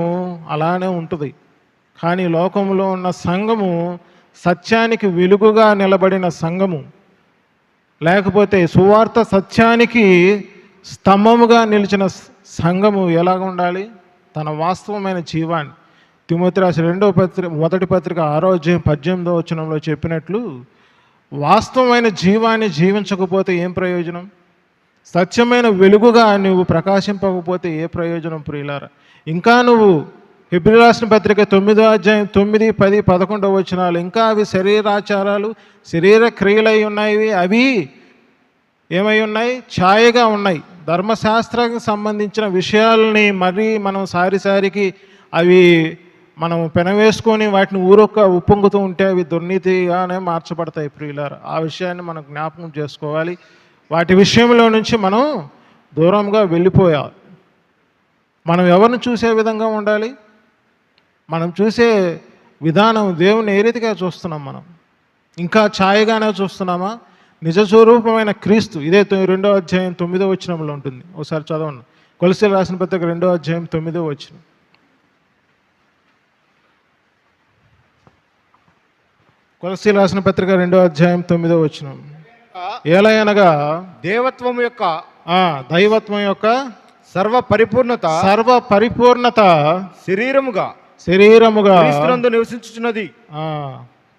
అలానే ఉంటుంది. కానీ లోకంలో ఉన్న సంఘము సత్యానికి వెలుగుగా నిలబడిన సంఘము, లేకపోతే సువార్త సత్యానికి స్తంభముగా నిలిచిన సంఘము ఎలాగ ఉండాలి, తన వాస్తవమైన జీవాన్ని తిమోతి రాసిన 1వ పత్రిక 6వ అధ్యాయం 18వ వచనంలో చెప్పినట్లు వాస్తవమైన జీవాన్ని జీవించకపోతే ఏం ప్రయోజనం, సత్యమైన వెలుగుగా నువ్వు ప్రకాశింపకపోతే ఏ ప్రయోజనం ప్రియులారా. ఇంకా నువ్వు హెబ్రీ రాసిన పత్రిక 9వ అధ్యాయం 9, 10, 11వ వచనాలు, ఇంకా అవి శరీరాచారాలు, శరీర క్రియలై ఉన్నాయి. అవి ఏమై ఉన్నాయి, ఛాయగా ఉన్నాయి. ధర్మశాస్త్రానికి సంబంధించిన విషయాలని మరీ మనం సారికి అవి మనం పెనవేసుకొని వాటిని ఊరొక్క ఉప్పొంగుతూ ఉంటే అవి దుర్నీతిగానే మార్చబడతాయి ప్రియులారా. ఆ విషయాన్ని మనం జ్ఞాపకం చేసుకోవాలి. వాటి విషయంలో నుంచి మనం దూరంగా వెళ్ళిపోయాలి. మనం ఎవరిని చూసే విధంగా ఉండాలి, మనం చూసే విధానం దేవుని ఏ రీతిగా చూస్తున్నాం, మనం ఇంకా ఛాయగానే చూస్తున్నామా, నిజ స్వరూపమైన క్రీస్తు. ఇదే 2వ అధ్యాయం 9వ వచనంలో ఉంటుంది. ఒకసారి చదవండి. కొలస్సీయులకు రాసిన పత్రిక 2వ అధ్యాయం 9వ వచనం. కొలస్సీయులకు రాసిన పత్రిక 2వ అధ్యాయం 9వ వచనం. ఏలయనగా దైవత్వం యొక్క సర్వ పరిపూర్ణత శరీరముగా క్రీస్తునందు నివసించుచున్నది.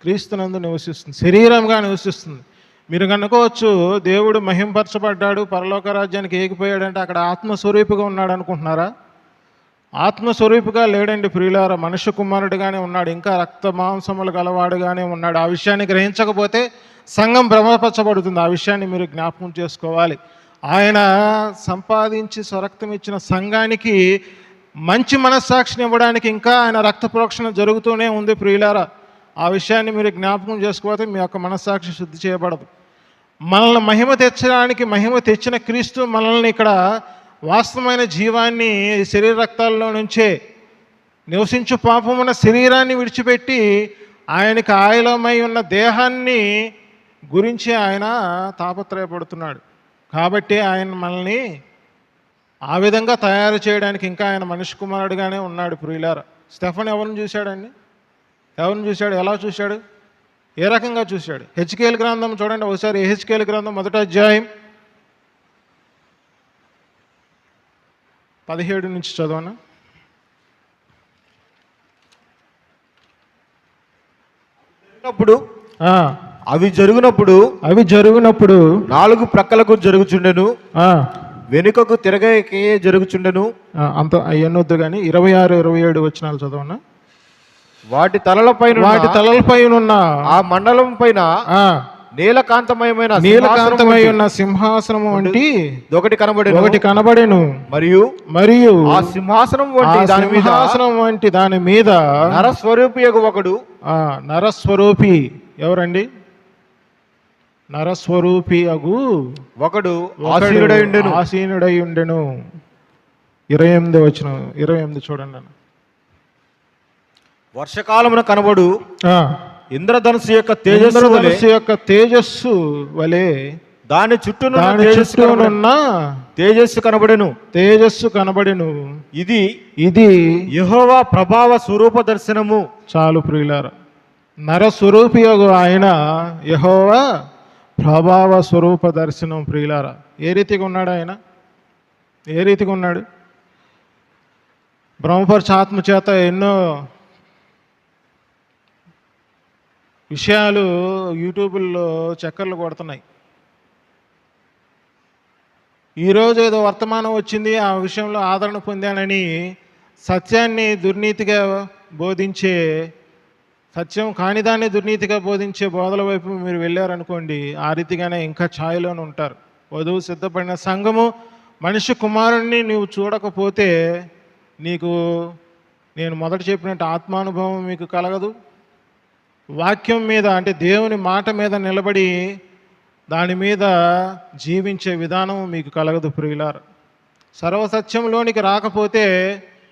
క్రీస్తునందు నివసిస్తుంది, శరీరముగా నివసిస్తుంది. మీరు కనుకోవచ్చు దేవుడు మహింపరచబడ్డాడు, పరలోక రాజ్యానికి ఏగిపోయాడంటే అక్కడ ఆత్మస్వరూపిగా ఉన్నాడు అనుకుంటున్నారా? ఆత్మస్వరూపిగా లేడండి ప్రియులారా, మనుష్య కుమారుడిగానే ఉన్నాడు, ఇంకా రక్త మాంసములు గలవాడుగానే ఉన్నాడు. ఆ విషయాన్ని గ్రహించకపోతే సంఘం భ్రమపరచబడుతుంది. ఆ విషయాన్ని మీరు జ్ఞాపకం చేసుకోవాలి. ఆయన సంపాదించి స్వరక్తం ఇచ్చిన సంఘానికి మంచి మనస్సాక్షిని ఇవ్వడానికి ఇంకా ఆయన రక్త ప్రోక్షణ జరుగుతూనే ఉంది ప్రియులారా. ఆ విషయాన్ని మీరు జ్ఞాపకం చేసుకోకపోతే మీ యొక్క మనస్సాక్షి శుద్ధి చేయబడదు. మనల్ని మహిమ తెచ్చడానికి మహిమ తెచ్చిన క్రీస్తు మనల్ని ఇక్కడ వాస్తవమైన జీవాన్ని శరీర రక్తాల్లో నుంచే నివసించు పాపమున్న శరీరాన్ని విడిచిపెట్టి ఆయనకి ఆయలమై ఉన్న దేహాన్ని గురించి ఆయన తాపత్రయపడుతున్నాడు. కాబట్టి ఆయన మనల్ని ఆ విధంగా తయారు చేయడానికి ఇంకా ఆయన మనిషి కుమారుడుగానే ఉన్నాడు ప్రియులారా. స్టెఫన్ ఎవరిని చూశాడండి? ఎవరిని చూశాడు? ఎలా చూశాడు? ఏ రకంగా చూశాడు? హెచ్కేల్ గ్రంథం చూడండి ఒకసారి. హెచ్కేల్ గ్రంథం 1వ అధ్యాయం 17 నుంచి చదవనా? అవి జరుగునప్పుడు 4 ప్రక్కలకు జరుగుచుండెను, వెనుకకు తిరగకే జరుగుచుండెను. అంత అయ్యనొద్దు కానీ 26, 27 వచనాలు చదవనా? వాటి తలలపైన ఉన్న ఆ మండలం పైన నీలకాంతమై ఉన్న సింహాసనం వంటి ఒకటి కనబడెను. మరియు ఆ సింహాసనం వంటి దాని మీద నరస్వరూపి ఎవరండి? నరస్వరూపి అగు ఒకడు ఆసీనుడై ఉండెను. 28 వచనం, 28 చూడండి. వర్షకాలమున కనబడు ఇంద్రధనుసు యొక్క తేజస్సు వలె దాని చుట్టూనున్న తేజస్సు కనబడెను. ఇది యెహోవా ప్రభావ స్వరూప దర్శనము. చాలు ప్రియులారా, నరస్వరూపి ఆయన యెహోవా ప్రభావ స్వరూప దర్శనం. ప్రియులారా, ఏ రీతిగా ఉన్నాడు ఆయన? ఏ రీతిగా ఉన్నాడు? బ్రహ్మపరచ ఆత్మ చేత ఎన్నో విషయాలు యూట్యూబ్లో చక్కర్లు కొడుతున్నాయి. ఈరోజు ఏదో వర్తమానం వచ్చింది, ఆ విషయంలో ఆదరణ పొందానని సత్యాన్ని దుర్నీతిగా బోధించే, సత్యం కానిదాన్ని దుర్నీతిగా బోధించే బోధల వైపు మీరు వెళ్ళారనుకోండి, ఆ రీతిగానే ఇంకా ఛాయలోనే ఉంటారు. వధువు సిద్ధపడిన సంఘము మనిషి కుమారుణ్ణి నువ్వు చూడకపోతే నీకు నేను మొదట చెప్పినట్టు ఆత్మానుభవం మీకు కలగదు. వాక్యం మీద అంటే దేవుని మాట మీద నిలబడి దాని మీద జీవించే విధానం మీకు కలగదు ప్రియులారా. సర్వసత్యంలోనికి రాకపోతే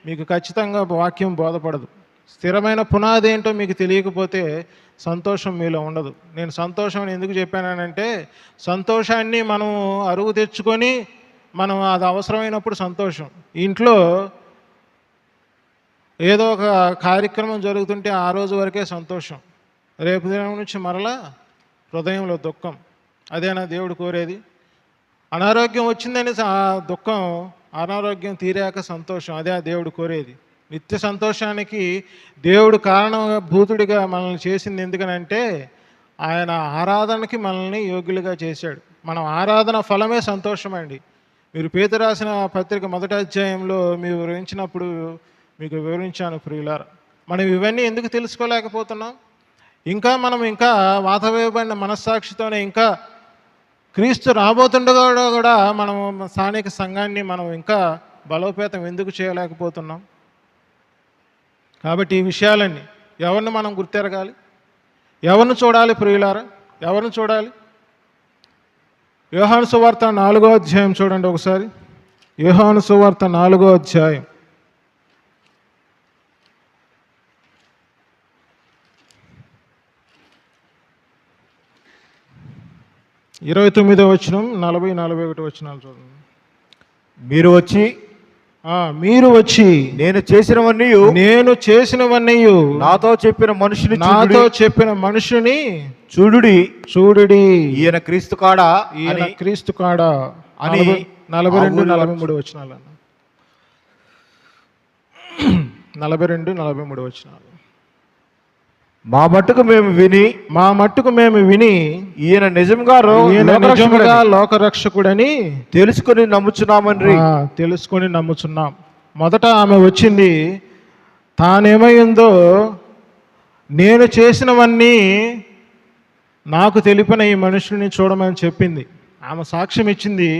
మీకు ఖచ్చితంగా వాక్యం బోధపడదు. స్థిరమైన పునాది ఏంటో మీకు తెలియకపోతే సంతోషం మీలో ఉండదు. నేను సంతోషం అని ఎందుకు చెప్పానంటే, సంతోషాన్ని మనం అరువు తెచ్చుకొని మనం అది అవసరమైనప్పుడు సంతోషం. ఇంట్లో ఏదో ఒక కార్యక్రమం జరుగుతుంటే ఆ రోజు వరకే సంతోషం, రేపు దినం నుంచి మరలా హృదయంలో దుఃఖం. అదేనా దేవుడు కోరేది? అనారోగ్యం వచ్చిందని దుఃఖం, అనారోగ్యం తీరాక సంతోషం, అదే ఆ దేవుడు కోరేది. నిత్య సంతోషానికి దేవుడు కారణభూతుడిగా మనల్ని చేసింది ఎందుకనంటే ఆయన ఆరాధనకి మనల్ని యోగ్యులుగా చేశాడు. మనం ఆరాధన ఫలమే సంతోషమండి. మీరు పేతురు రాసిన పత్రిక 1వ అధ్యాయంలో మీరు వివరించినప్పుడు మీకు వివరించాను ప్రియులారా. మనం ఇవన్నీ ఎందుకు తెలుసుకోలేకపోతున్నాం? మనం ఇంకా వాతవేయబడిన మనస్సాక్షితోనే ఇంకా క్రీస్తు రాబోతుండగా కూడా మనం స్థానిక సంఘాన్ని మనం ఇంకా బలోపేతం ఎందుకు చేయలేకపోతున్నాం? కాబట్టి ఈ విషయాలన్నీ ఎవరిని మనం గుర్తెరగాలి? ఎవరిని చూడాలి ప్రియులారా? ఎవరిని చూడాలి? యోహాను సువార్త 4వ అధ్యాయం చూడండి ఒకసారి. యోహాను సువార్త 4వ అధ్యాయం 29వ వచనం, 40, 41 వచనాలు చూడండి. మీరు వచ్చి నేను చేసినవన్నీ నాతో చెప్పిన మనుషుని చూడుడి ఈయన క్రీస్తు కాడా అని 42, 43 వచనాలు. 42, 43 వచనాలు. మా మట్టుకు మేము విని ఈయన నిజంగా లోకరక్షకుడని తెలుసుకొని నమ్ముచున్నాం. మొదట ఆమె వచ్చింది, తానేమైందో నేను చేసినవన్నీ నాకు తెలిపిన ఈ మనుషుల్ని చూడమని చెప్పింది. ఆమె సాక్ష్యం ఇచ్చింది.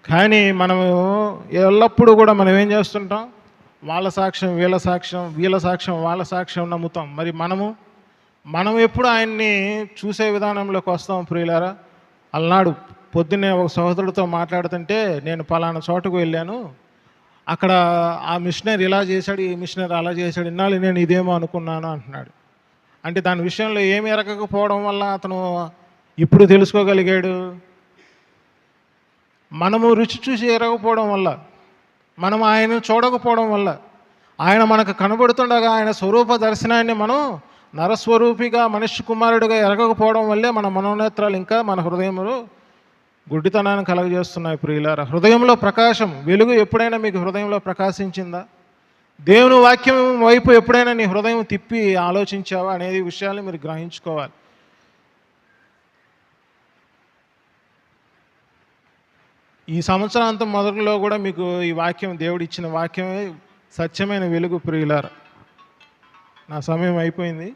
కానీ మనము ఎల్లప్పుడూ కూడా మనం ఏం చేస్తుంటాం? వాళ్ళ సాక్ష్యం వీళ్ళ సాక్ష్యం, వీళ్ళ సాక్ష్యం వాళ్ళ సాక్ష్యం నమ్ముతాం. మరి మనం ఎప్పుడు ఆయన్ని చూసే విధానంలోకి వస్తాం ప్రియులారా? అలనాడు పొద్దున్నే ఒక సహోదరుడితో మాట్లాడుతుంటే, నేను పలానా చోటుకు వెళ్ళాను, అక్కడ ఆ మిషనరీ ఇలా చేశాడు, ఈ మిషనరీ అలా చేశాడు, ఇన్నాళ్ళు నేను ఇదేమో అనుకున్నాను అంటున్నాడు. అంటే దాని విషయంలో ఏమి ఎరగకపోవడం వల్ల అతను ఇప్పుడు తెలుసుకోగలిగాడు? మనము రుచి చూసి ఎరగకపోవడం వల్ల, మనం ఆయన చూడకపోవడం వల్ల, ఆయన మనకు కనబడుతుండగా ఆయన స్వరూప దర్శనాన్ని మనం నరస్వరూపిగా మనిషి కుమారుడిగా ఎరగకపోవడం వల్లే మన మనోనేత్రాలు ఇంకా మన హృదయంలో గుడ్డితనాన్ని కలగజేస్తున్నాయి ప్రియులారా. హృదయంలో ప్రకాశం, వెలుగు ఎప్పుడైనా మీకు హృదయంలో ప్రకాశించిందా? దేవుని వాక్యం వైపు ఎప్పుడైనా నీ హృదయం తిప్పి ఆలోచించావా అనేది విషయాన్ని మీరు గ్రహించుకోవాలి. ఈ సంవత్సరాంతం మొదట్లో కూడా మీకు ఈ వాక్యం, దేవుడు ఇచ్చిన వాక్యమే సత్యమైన వెలుగు ప్రియులారా. నా సమయం అయిపోయింది.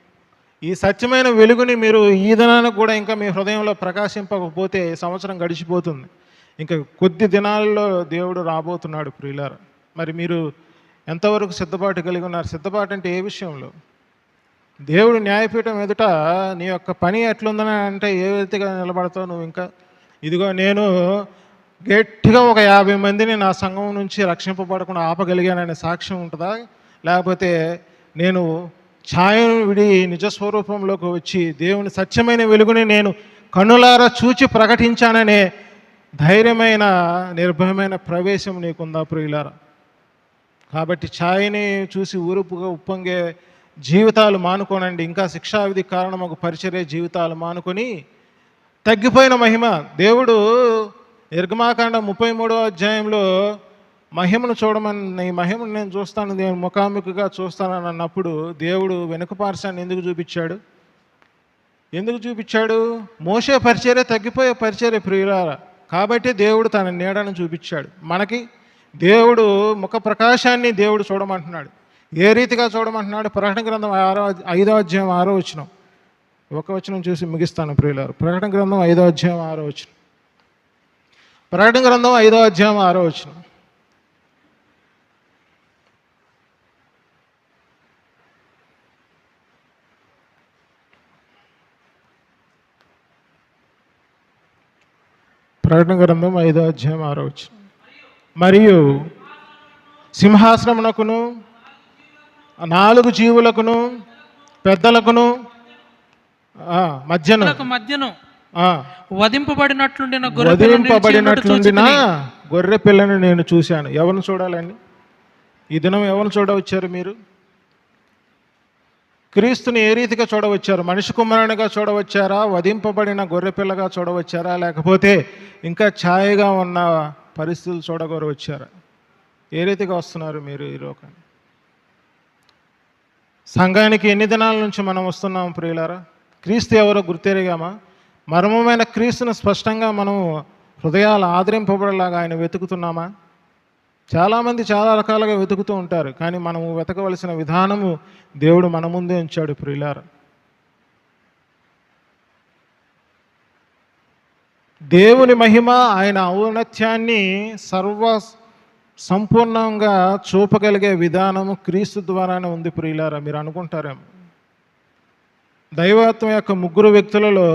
ఈ సత్యమైన వెలుగుని మీరు ఈ దినానికి కూడా ఇంకా మీ హృదయంలో ప్రకాశింపకపోతే సంవత్సరం గడిచిపోతుంది. ఇంకా కొద్ది దినాల్లో దేవుడు రాబోతున్నాడు ప్రియులారా. మరి మీరు ఎంతవరకు సిద్ధపాటు కలిగి ఉన్నారు? సిద్ధపాటు అంటే ఏ విషయంలో? దేవుడు న్యాయపీఠం ఎదుట నీ యొక్క పని ఎట్లుందని అంటే ఏ రీతిగా నిలబడతావు నువ్వు? ఇంకా ఇదిగో నేను గట్టిగా ఒక 50 మందిని నా సంఘం నుంచి రక్షింపబడకుండా ఆపగలిగాననే సాక్ష్యం ఉంటుందా? లేకపోతే నేను ఛాయను విడి నిజస్వరూపంలోకి వచ్చి దేవుని సత్యమైన వెలుగుని నేను కన్నులారా చూచి ప్రకటించాననే ధైర్యమైన నిర్భయమైన ప్రవేశం నీకుందా ప్రియులారా? కాబట్టి ఛాయని చూసి ఊరుపుగా ఉప్పొంగే జీవితాలు మానుకోనండి. ఇంకా శిక్షావిధి కారణం ఒక పరిచర్య జీవితాలు మానుకొని తగ్గిపోయిన మహిమ, దేవుడు నిర్గమాకాండ 33వ అధ్యాయంలో మహిమను చూడమని, ఈ మహిమను నేను చూస్తాను, నేను ముఖాముఖిగా చూస్తానని అన్నప్పుడు దేవుడు వెనుక పార్శాన్ని ఎందుకు చూపించాడు? మోసే పరిచర్య తగ్గిపోయే పరిచర్య ప్రియులారా. కాబట్టి దేవుడు తన నీడను చూపించాడు. మనకి దేవుడు ముఖ ప్రకాశాన్ని దేవుడు చూడమంటున్నాడు. ఏ రీతిగా చూడమంటున్నాడు? ప్రకటన గ్రంథం 5వ అధ్యాయం 6వ వచనం, ఒక వచనం చూసి ముగిస్తాను ప్రియులారు. ప్రకటన గ్రంథం 5వ అధ్యాయం 6వ వచనం. ప్రకటన గ్రంథం 5వ అధ్యాయం 6వ వచనం. ప్రకటన గ్రంథం 5వ అధ్యాయం 6వ వచనం. మరియు సింహాసనమునకును 4 జీవులకును పెద్దలకును మధ్యను వధింపబడినట్లుండిన గొర్రె పిల్లను నేను చూశాను. ఎవరిని చూడాలండి? ఈ దినం ఎవరిని చూడవచ్చారు మీరు? క్రీస్తుని ఏ రీతిగా చూడవచ్చారు? మనిషి కుమారునిగా చూడవచ్చారా? వధింపబడిన గొర్రెపిల్లగా చూడవచ్చారా? లేకపోతే ఇంకా ఛాయగా ఉన్న పరిస్థితులు చూడగొరవచ్చారా? ఏ రీతిగా వస్తున్నారు మీరు ఈ లోకాన్ని? సంఘానికి ఎన్ని దినాల నుంచి మనం వస్తున్నాం ప్రియులారా? క్రీస్తు ఎవరో గుర్తెరిగామా? మర్మమైన క్రీస్తును స్పష్టంగా మనం హృదయాలు ఆదరింపబడేలాగా ఆయన వెతుకుతున్నామా? చాలామంది చాలా రకాలుగా వెతుకుతూ ఉంటారు, కానీ మనము వెతకవలసిన విధానము దేవుడు మన ముందే ఉంచాడు ప్రియులారా. దేవుని మహిమ, ఆయన ఔన్నత్యాన్ని సంపూర్ణంగా చూపగలిగే విధానము క్రీస్తు ద్వారానే ఉంది ప్రియులారా. మీరు అనుకుంటారేమో దైవత్వం యొక్క 3 వ్యక్తులలో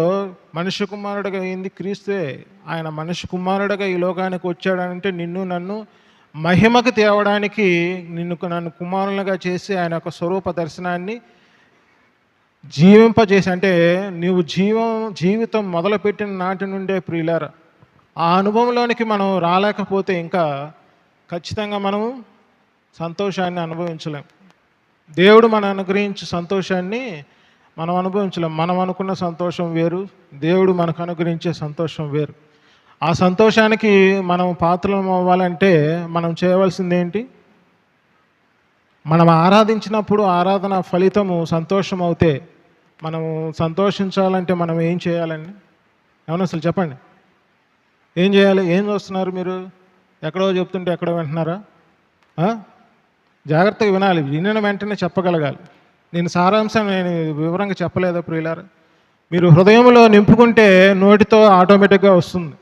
మనిషి కుమారుడిగా అయింది క్రీస్తువే. ఆయన మనిషి కుమారుడిగా ఈ లోకానికి వచ్చాడంటే నిన్ను నన్ను మహిమకు తేవడానికి, నన్ను కుమారులుగా చేసి ఆయన యొక్క స్వరూప దర్శనాన్ని జీవింపజేసి, అంటే నువ్వు జీవితం మొదలుపెట్టిన నాటి నుండే ప్రియులారా ఆ అనుభవంలోనికి మనం రాలేకపోతే ఇంకా ఖచ్చితంగా మనం సంతోషాన్ని అనుభవించలేం. దేవుడు మన అనుగ్రహించే సంతోషాన్ని మనం అనుభవించలేం. మనం అనుకున్న సంతోషం వేరు, దేవుడు మనకు అనుగ్రహించే సంతోషం వేరు. ఆ సంతోషానికి మనం పాత్రలం అవ్వాలంటే మనం చేయవలసింది ఏంటి? మనం ఆరాధించినప్పుడు ఆరాధన ఫలితము సంతోషం అవుతే మనం సంతోషించాలంటే మనం ఏం చేయాలండి? ఏమన్నా అసలు చెప్పండి. ఏం చేయాలి? ఏం చూస్తున్నారు మీరు? ఎక్కడో చెప్తుంటే ఎక్కడో వింటున్నారా? జాగ్రత్తగా వినాలి, వినిన వెంటనే చెప్పగలగాలి. నేను సారాంశం నేను వివరంగా చెప్పలేదా ప్రియులారా? మీరు హృదయంలో నింపుకుంటే నోటితో ఆటోమేటిక్గా వస్తుంది.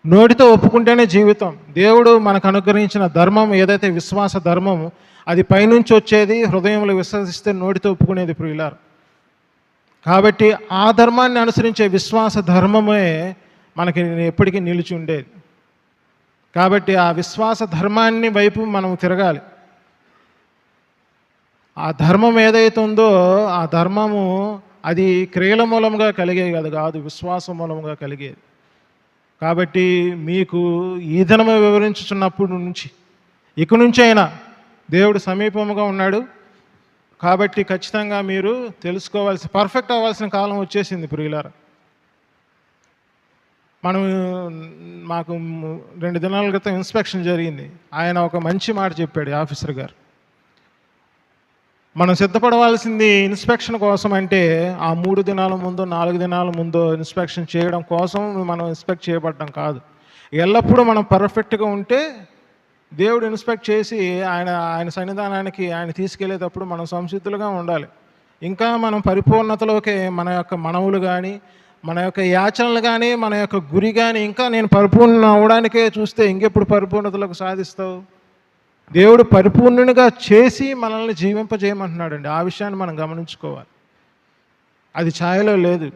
నోటితో ఒప్పుకుంటేనే జీవితం. దేవుడు మనకు అనుగ్రహించిన ధర్మం ఏదైతే విశ్వాస ధర్మం, అది పైనుంచి వచ్చేది, హృదయంలో విశ్వసిస్తే నోటితో ఒప్పుకునేది ప్రియులారా. కాబట్టి ఆ ధర్మాన్ని అనుసరించే విశ్వాస ధర్మమే మనకి ఎప్పటికీ నిలిచి ఉండేది. కాబట్టి ఆ విశ్వాస ధర్మాన్ని వైపు మనం తిరగాలి. ఆ ధర్మం ఏదైతే ఉందో ఆ ధర్మము అది క్రియల మూలంగా కలిగేది కాదు, విశ్వాసం మూలంగా కలిగేది. కాబట్టి మీకు ఈ దినము వివరించుచున్నప్పుడు నుంచి ఇక నుంచి అయినా దేవుడు సమీపముగా ఉన్నాడు. కాబట్టి ఖచ్చితంగా మీరు తెలుసుకోవాల్సి, పర్ఫెక్ట్ అవ్వాల్సిన కాలం వచ్చేసింది ప్రియులారా. మాకు 2 దినాల క్రితం ఇన్స్పెక్షన్ జరిగింది. ఆయన ఒక మంచి మాట చెప్పాడు ఆఫీసర్ గారు. మనం సిద్ధపడవలసింది ఇన్స్పెక్షన్ కోసం అంటే ఆ 3 దినాల ముందు 4 దినాల ముందు ఇన్స్పెక్షన్ చేయడం కోసం మనం ఇన్స్పెక్ట్ చేయబడ్డం కాదు. ఎల్లప్పుడూ మనం పర్ఫెక్ట్గా ఉంటే దేవుడు ఇన్స్పెక్ట్ చేసి ఆయన సన్నిధానానికి ఆయన తీసుకెళ్లేటప్పుడు మనం సంసిద్ధులుగా ఉండాలి. ఇంకా మనం పరిపూర్ణతలోకి మన యొక్క మనవులు కానీ, మన యొక్క యాచనలు కానీ, మన యొక్క గురి కానీ ఇంకా నేను పరిపూర్ణ అవడానికే చూస్తే ఇంకెప్పుడు పరిపూర్ణతలకు సాధిస్తావు? దేవుడు పరిపూర్ణునిగా చేసి మనల్ని జీవింపజేయమంటున్నాడండి. ఆ విషయాన్ని మనం గమనించుకోవాలి. అది ఛాయలో లేదు.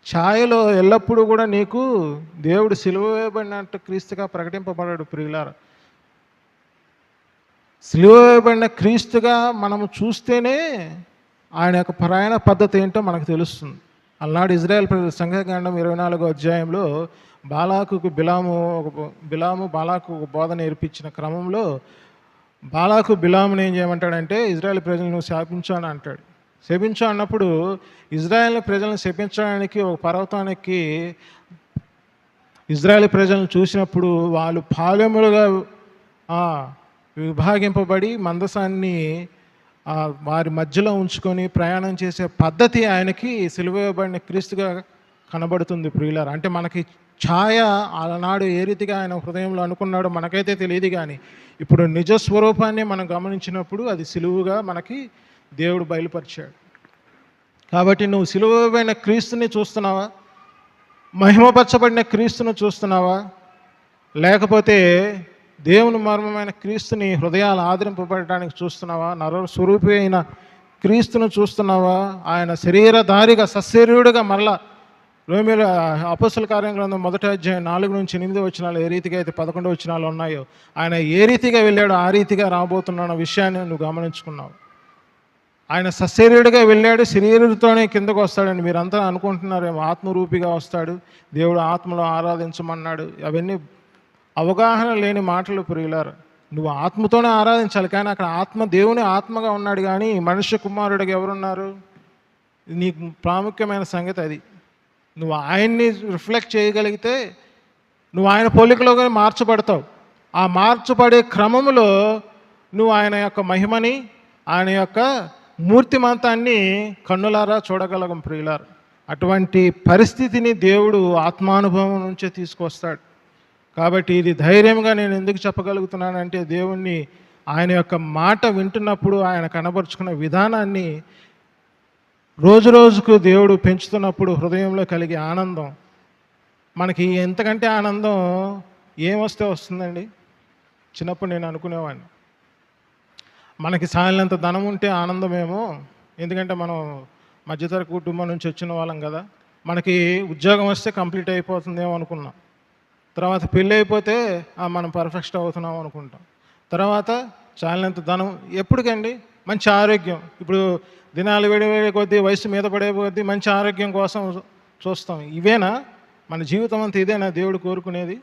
ఛాయలో ఎల్లప్పుడూ కూడా నీకు దేవుడు సిలువ వేయబడినట్టు క్రీస్తుగా ప్రకటింపబడాడు ప్రియులారా. సిలువ వేయబడిన క్రీస్తుగా మనము చూస్తేనే ఆయన యొక్క ప్రయాణ పద్ధతి ఏంటో మనకు తెలుస్తుంది. అలనాడు ఇజ్రాయెల్ ప్రజల సంఖ్యాకాండం 24వ అధ్యాయంలో బిలాము బాలాకు ఒక బోధ నేర్పించిన క్రమంలో బిలాముని ఏం చేయమంటాడంటే ఇజ్రాయెల్ ప్రజలను శాపించు అని అంటాడు. శపించు అన్నప్పుడు ఇజ్రాయెల్ ప్రజలను శపించడానికి ఒక పర్వతానికి ఇజ్రాయెల్ ప్రజలను చూసినప్పుడు వాళ్ళు పాలెములుగా విభాగింపబడి మందసాన్ని వారి మధ్యలో ఉంచుకొని ప్రయాణం చేసే పద్ధతి ఆయనకి సిలువ వేయబడిన క్రీస్తుగా కనబడుతుంది ప్రియులారా. అంటే మనకి ఛాయ ఆనాడు ఏ రీతిగా ఆయన హృదయంలో అనుకున్నాడో మనకైతే తెలియదు, కానీ ఇప్పుడు నిజ స్వరూపాన్ని మనం గమనించినప్పుడు అది సిలువుగా మనకి దేవుడు బయలుపరిచాడు. కాబట్టి నువ్వు సిలువ వేయబడిన క్రీస్తుని చూస్తున్నావా? మహిమపరచబడిన క్రీస్తును చూస్తున్నావా? లేకపోతే దేవుని మర్మమైన క్రీస్తుని హృదయాలు ఆదరింపబడటానికి చూస్తున్నావా? నర స్వరూపి అయిన క్రీస్తును చూస్తున్నావా? ఆయన శరీరధారిగా సశరీరుడుగా మరలా రోమీయుల అపోస్తల కార్యం గ్రంథం 1వ అధ్యాయం 4 నుంచి 8 వచనాలు ఏ రీతిగా అయితే 11 వచనాలు ఉన్నాయో ఆయన ఏ రీతిగా వెళ్ళాడో ఆ రీతిగా రాబోతున్న విషయాన్ని నువ్వు గమనించుకున్నావు. ఆయన సశరీరుడిగా వెళ్ళాడు, శరీరుడితోనే కిందకు వస్తాడని మీరంతా అనుకుంటున్నారేమో. ఆత్మరూపిగా వస్తాడు, దేవుడు ఆత్మలో ఆరాధించమన్నాడు. అవన్నీ అవగాహన లేని మాటలు ప్రియులారా. నువ్వు ఆత్మతోనే ఆరాధించాలి, కానీ అక్కడ ఆత్మ దేవుని ఆత్మగా ఉన్నాడు, కానీ మనుష్య కుమారుడిగా ఎవరున్నారు? నీకు ప్రాముఖ్యమైన సంగతి అది. నువ్వు ఆయన్ని రిఫ్లెక్ట్ చేయగలిగితే నువ్వు ఆయన పోలికలోనే మార్చబడతావు. ఆ మార్చబడే క్రమంలో నువ్వు ఆయన యొక్క మహిమని, ఆయన యొక్క మూర్తిమంతాన్ని కన్నులారా చూడగలగం ప్రియులారా. అటువంటి పరిస్థితిని దేవుడు ఆత్మానుభవం నుంచే తీసుకొస్తాడు. కాబట్టి ఇది ధైర్యంగా నేను ఎందుకు చెప్పగలుగుతున్నానంటే దేవుణ్ణి ఆయన యొక్క మాట వింటున్నప్పుడు ఆయన కనబరుచుకున్న విధానాన్ని రోజు రోజుకు దేవుడు పెంచుతున్నప్పుడు హృదయంలో కలిగే ఆనందం, మనకి ఎంతకంటే ఆనందం ఏమొస్తే వస్తుందండి? చిన్నప్పుడు నేను అనుకునేవాడిని మనకి సాలినంత ధనం ఉంటే ఆనందమేమో, ఎందుకంటే మనం మధ్యతరగతి కుటుంబం నుంచి వచ్చిన వాళ్ళం కదా, మనకి ఉద్యోగం వస్తే కంప్లీట్ అయిపోతుందేమో అనుకున్నాం. తర్వాత పెళ్ళి అయిపోతే మనం పర్ఫెక్ట్ అవుతున్నాం అనుకుంటాం. తర్వాత చాలినంత ధనం ఎప్పటికండి? మంచి ఆరోగ్యం. ఇప్పుడు దినాలు వేడి కొద్దీ, వయసు మీద పడే కొద్దీ మంచి ఆరోగ్యం కోసం చూస్తాం. ఇవేనా మన జీవితం అంతా? ఇదేనా దేవుడు కోరుకునేది?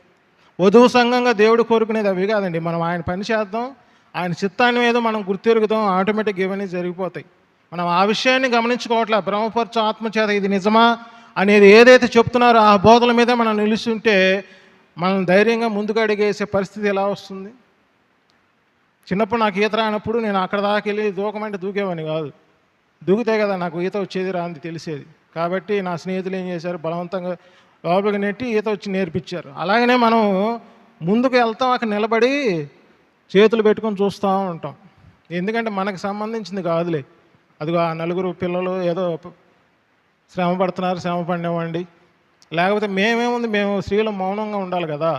వధువు సంఘంగా దేవుడు కోరుకునేది అవి కాదండి. మనం ఆయన పని చేద్దాం, ఆయన చిత్తాన్ని మీద మనం గుర్తెరుగుదాం, ఆటోమేటిక్గా ఇవన్నీ జరిగిపోతాయి. మనం ఆ విషయాన్ని గమనించుకోవట్లే. బ్రహ్మపరచ ఆత్మచేత ఇది నిజమా అనేది ఏదైతే చెప్తున్నారో ఆ బోధల మీద మనం నిలుస్తుంటే మనం ధైర్యంగా ముందుకు అడిగేసే పరిస్థితి ఎలా వస్తుంది? చిన్నప్పుడు నాకు ఈత రానప్పుడు నేను అక్కడ దాకా వెళ్ళి దూకమంటే దూకేవాడిని కాదు. దూకితే కదా నాకు ఈత వచ్చేది రాంది తెలిసేది. కాబట్టి నా స్నేహితులు ఏం చేశారు, బలవంతంగా లోపలికి నెట్టి ఈత వచ్చి నేర్పించారు. అలాగనే మనం ముందుకు వెళ్తాం, అక్కడ నిలబడి చేతులు పెట్టుకొని చూస్తూ ఉంటాం. ఎందుకంటే మనకు సంబంధించింది కాదులే, అదిగో ఆ నలుగురు పిల్లలు ఏదో శ్రమ పడుతున్నారు, శ్రమ పడినవ్వండి. లేకపోతే మేమేముంది, మేము స్త్రీలు మౌనంగా ఉండాలి కదా,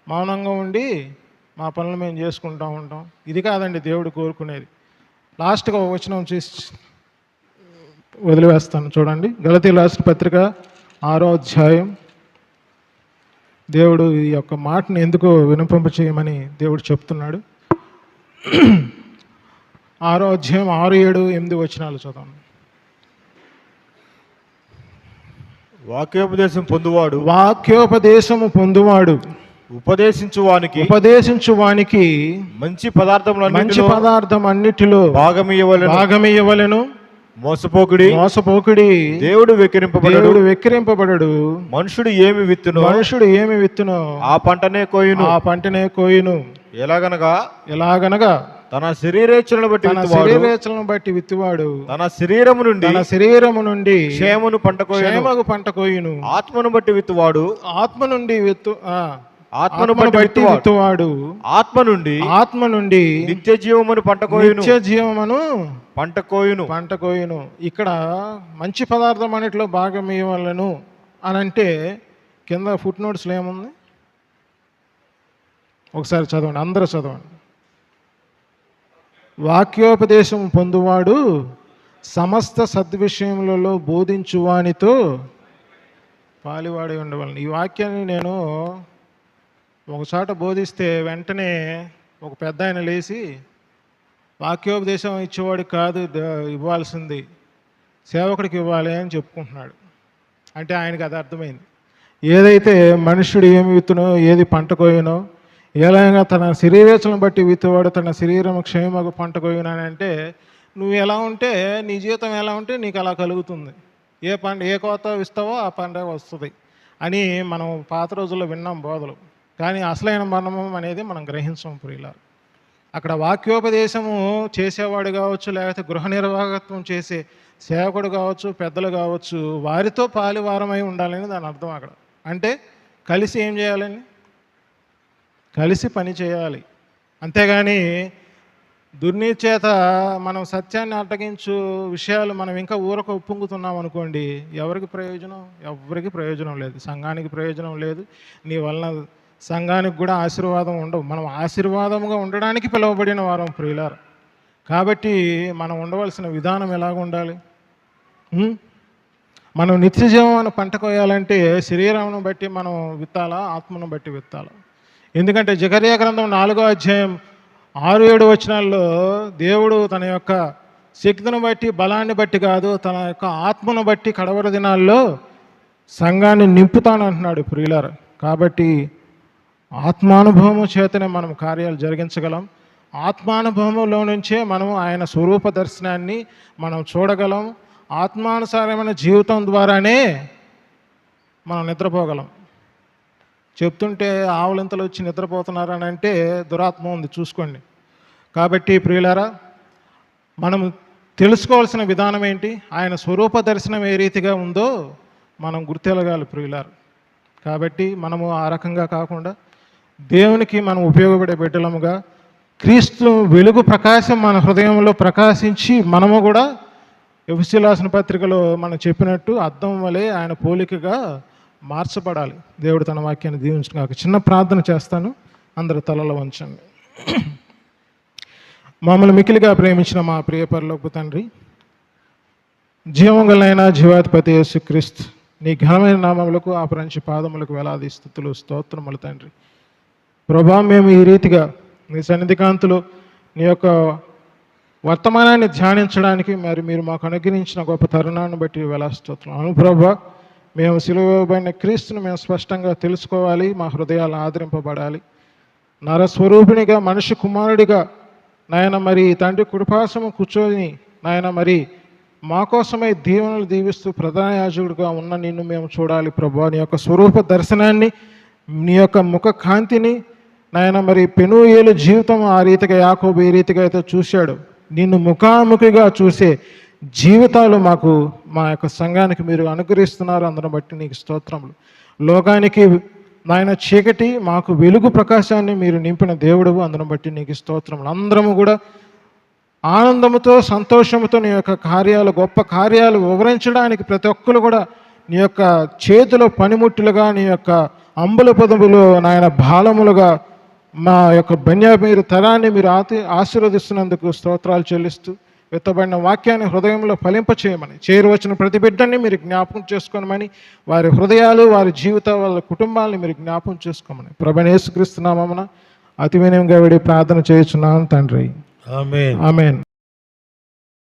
మౌనంగా ఉండి మా పనులు మేము చేసుకుంటూ ఉంటాం. ఇది కాదండి దేవుడు కోరుకునేది. లాస్ట్గా ఒక వచనం చూసి వదిలివేస్తాను చూడండి. గలతీయులకు రాసిన పత్రిక 6వ అధ్యాయం. దేవుడు ఈ యొక్క మాటను ఎందుకో వినిపింప చేయమని దేవుడు చెప్తున్నాడు. 6వ అధ్యాయం 6, 7, 8 వచనాలు చదవండి. వాక్యోపదేశము పొందువాడు ఉపదేశించువానికి మంచి పదార్థం అన్నిటిలో భాగమియ్యవలెను. మోసపోకుడి దేవుడు వెక్కిరింపబడడు. మనుషుడు ఏమి విత్తునో ఆ పంటనే కోయును. ఎలాగనగా తన శరీరేచ్ఛలను బట్టి విత్తువాడు తన శరీరము నుండి క్షేమకు పంట కోయును. ఆత్మను బట్టి విత్తువాడు ఆత్మ నుండి నిత్య జీవమును పంట కోయును. ఇక్కడ మంచి పదార్థం అన్నిటిలో భాగం ఇవ్వాలను అని అంటే కింద ఫుట్ నోట్స్లో ఏముంది ఒకసారి చదవండి, అందరూ చదవండి. వాక్యోపదేశం పొందువాడు సమస్త సద్విషయములలో బోధించువానితో పాలివాడి ఉండవలను. ఈ వాక్యాన్ని నేను ఒకచోట బోధిస్తే వెంటనే ఒక పెద్ద ఆయన లేచి వాక్యోపదేశం ఇచ్చేవాడికి కాదు ఇవ్వాల్సింది, సేవకుడికి ఇవ్వాలి అని చెప్పుకుంటున్నాడు. అంటే ఆయనకి అది అర్థమైంది. ఏదైతే మనుష్యుడు ఏమి విత్తునో, ఏది పంట కోయనో, ఎలాగ తన శరీరేచ్ఛలను బట్టి విత్తువాడు తన శరీరం క్షేమకు పంట కోయునంటే, నువ్వు ఎలా ఉంటే నీ జీవితం ఎలా ఉంటే నీకు అలా కలుగుతుంది. ఏ కోత ఇస్తావో ఆ పంట వస్తుంది అని మనం పాత రోజుల్లో విన్నాం బోధలు. కానీ అసలైన మర్మం అనేది మనం గ్రహించం ప్రియులారా. అక్కడ వాక్యోపదేశము చేసేవాడు కావచ్చు, లేకపోతే గృహ నిర్వాహకత్వం చేసే సేవకుడు కావచ్చు, పెద్దలు కావచ్చు, వారితో పాలివారమై ఉండాలని దాని అర్థం. అక్కడ అంటే కలిసి ఏం చేయాలని, కలిసి పని చేయాలి. అంతేగాని దుర్నీతి చేత మనం సత్యాన్ని అడ్డగించు విషయాలు మనం ఇంకా ఊరకు ఉప్పొంగుతున్నాం అనుకోండి, ఎవరికి ప్రయోజనం లేదు. సంఘానికి ప్రయోజనం లేదు. నీ వలన సంఘానికి కూడా ఆశీర్వాదం ఉండవు. మనం ఆశీర్వాదంగా ఉండడానికి పిలువబడిన వారం ప్రియులారా. కాబట్టి మనం ఉండవలసిన విధానం ఎలాగ ఉండాలి? మనం నిత్య జీవనం పంట కోయాలంటే శరీరం బట్టి మనం విత్తాలా, ఆత్మను బట్టి విత్తాలా? ఎందుకంటే జకర్యా గ్రంథం 4వ అధ్యాయం 6, 7 వచనాల్లో దేవుడు తన యొక్క శక్తిని బట్టి, బలాన్ని బట్టి కాదు, తన యొక్క ఆత్మను బట్టి కడవర దినాల్లో సంఘాన్ని నింపుతానంటున్నాడు ప్రియులారా. కాబట్టి ఆత్మానుభవము చేతనే మనం కార్యాలు జరిగించగలం. ఆత్మానుభవంలో నుంచే మనం ఆయన స్వరూప దర్శనాన్ని మనం చూడగలం. ఆత్మానుసారమైన జీవితం ద్వారానే మనం నిద్రపోగలం. చెప్తుంటే ఆవులింతలు వచ్చి నిద్రపోతున్నారని అంటే దురాత్మ ఉంది, చూసుకోండి. కాబట్టి ప్రియులారా, మనం తెలుసుకోవాల్సిన విధానం ఏంటి, ఆయన స్వరూప దర్శనం ఏ రీతిగా ఉందో మనం గుర్తెలగాలి ప్రియులారా. కాబట్టి మనము ఆ రకంగా కాకుండా దేవునికి మనం ఉపయోగపడే బిడ్డలముగా, క్రీస్తు వెలుగు ప్రకాశం మన హృదయంలో ప్రకాశించి మనము కూడా ఎఫెసీయులకు రాసిన పత్రికలో మనం చెప్పినట్టు అద్దం వలె ఆయన పోలికగా మార్చబడాలి. దేవుడు తన వాక్యాన్ని దీవించును గాక. చిన్న ప్రార్థన చేస్తాను, అందరూ తలలో వంచండి. మమ్మల్ని మిక్కిలిగా ప్రేమించిన మా ప్రియ పరలోకపు తండ్రి, జీవం గలైన జీవాధిపతి యేసుక్రీస్తు నీ ఘనమైన నామములకు ఆపరించి పాదములకు వేలాది స్తుతులు స్తోత్రములు తండ్రి. ప్రభా, మేము ఈ రీతిగా నీ సన్నిధి కాంతిలో నీ యొక్క వర్తమానాన్ని ధ్యానించడానికి మీరు మాకు అనుగ్రహించిన గొప్ప తరుణాన్ని బట్టి వేలా స్తోత్రం. అను ప్రభా, మేము సిలువబడిన క్రీస్తును మేము స్పష్టంగా తెలుసుకోవాలి, మా హృదయాలు ఆదరింపబడాలి. నరస్వరూపిణిగా, మనిషి కుమారుడిగా నాయన మరి తండ్రి కుడిపార్శ్వము కూర్చొని నాయన మరి మా కోసమై దీవెనలు దీవిస్తూ ప్రధాన యాజకుడిగా ఉన్న నిన్ను మేము చూడాలి ప్రభా. నీ యొక్క స్వరూప దర్శనాన్ని, నీ యొక్క ముఖ కాంతిని నాయన మరి పెనూయేలు జీవితం ఆ రీతిగా, యాకోబు ఏ రీతిగా అయితే చూశాడు, నిన్ను ముఖాముఖిగా చూసే జీవితాలు మాకు మా యొక్క సంఘానికి మీరు అనుగ్రహిస్తున్నారు. అందరం బట్టి నీకు స్తోత్రములు. లోకానికి నాయన చీకటి, మాకు వెలుగు ప్రకాశాన్ని మీరు నింపిన దేవుడువు. అందరం బట్టి నీకు స్తోత్రములు. అందరము కూడా ఆనందముతో సంతోషముతో నీ యొక్క కార్యాలు, గొప్ప కార్యాలు వివరించడానికి ప్రతి ఒక్కరు కూడా నీ యొక్క చేతిలో పనిముట్టులుగా, నీ యొక్క అంబుల పదములు నాయన బాలములుగా మా యొక్క బెన్యామీరు తరాన్ని మీరు ఆశీర్వదిస్తున్నందుకు స్తోత్రాలు చెల్లిస్తూ, విత్తబడిన వాక్యాన్ని హృదయంలో ఫలింపచేయమని, చేరువచ్చిన ప్రతి బిడ్డని మీరు జ్ఞాపకం చేసుకోమని, వారి హృదయాలు, వారి జీవితాలు, వాళ్ళ కుటుంబాలను మీరు జ్ఞాపకం చేసుకోమని ప్రభువైన యేసుక్రీస్తు నామమున అతి వినయంగా వేడి ప్రార్థన చేయుచున్నాను తండ్రి. ఆమేన్. ఆమేన్.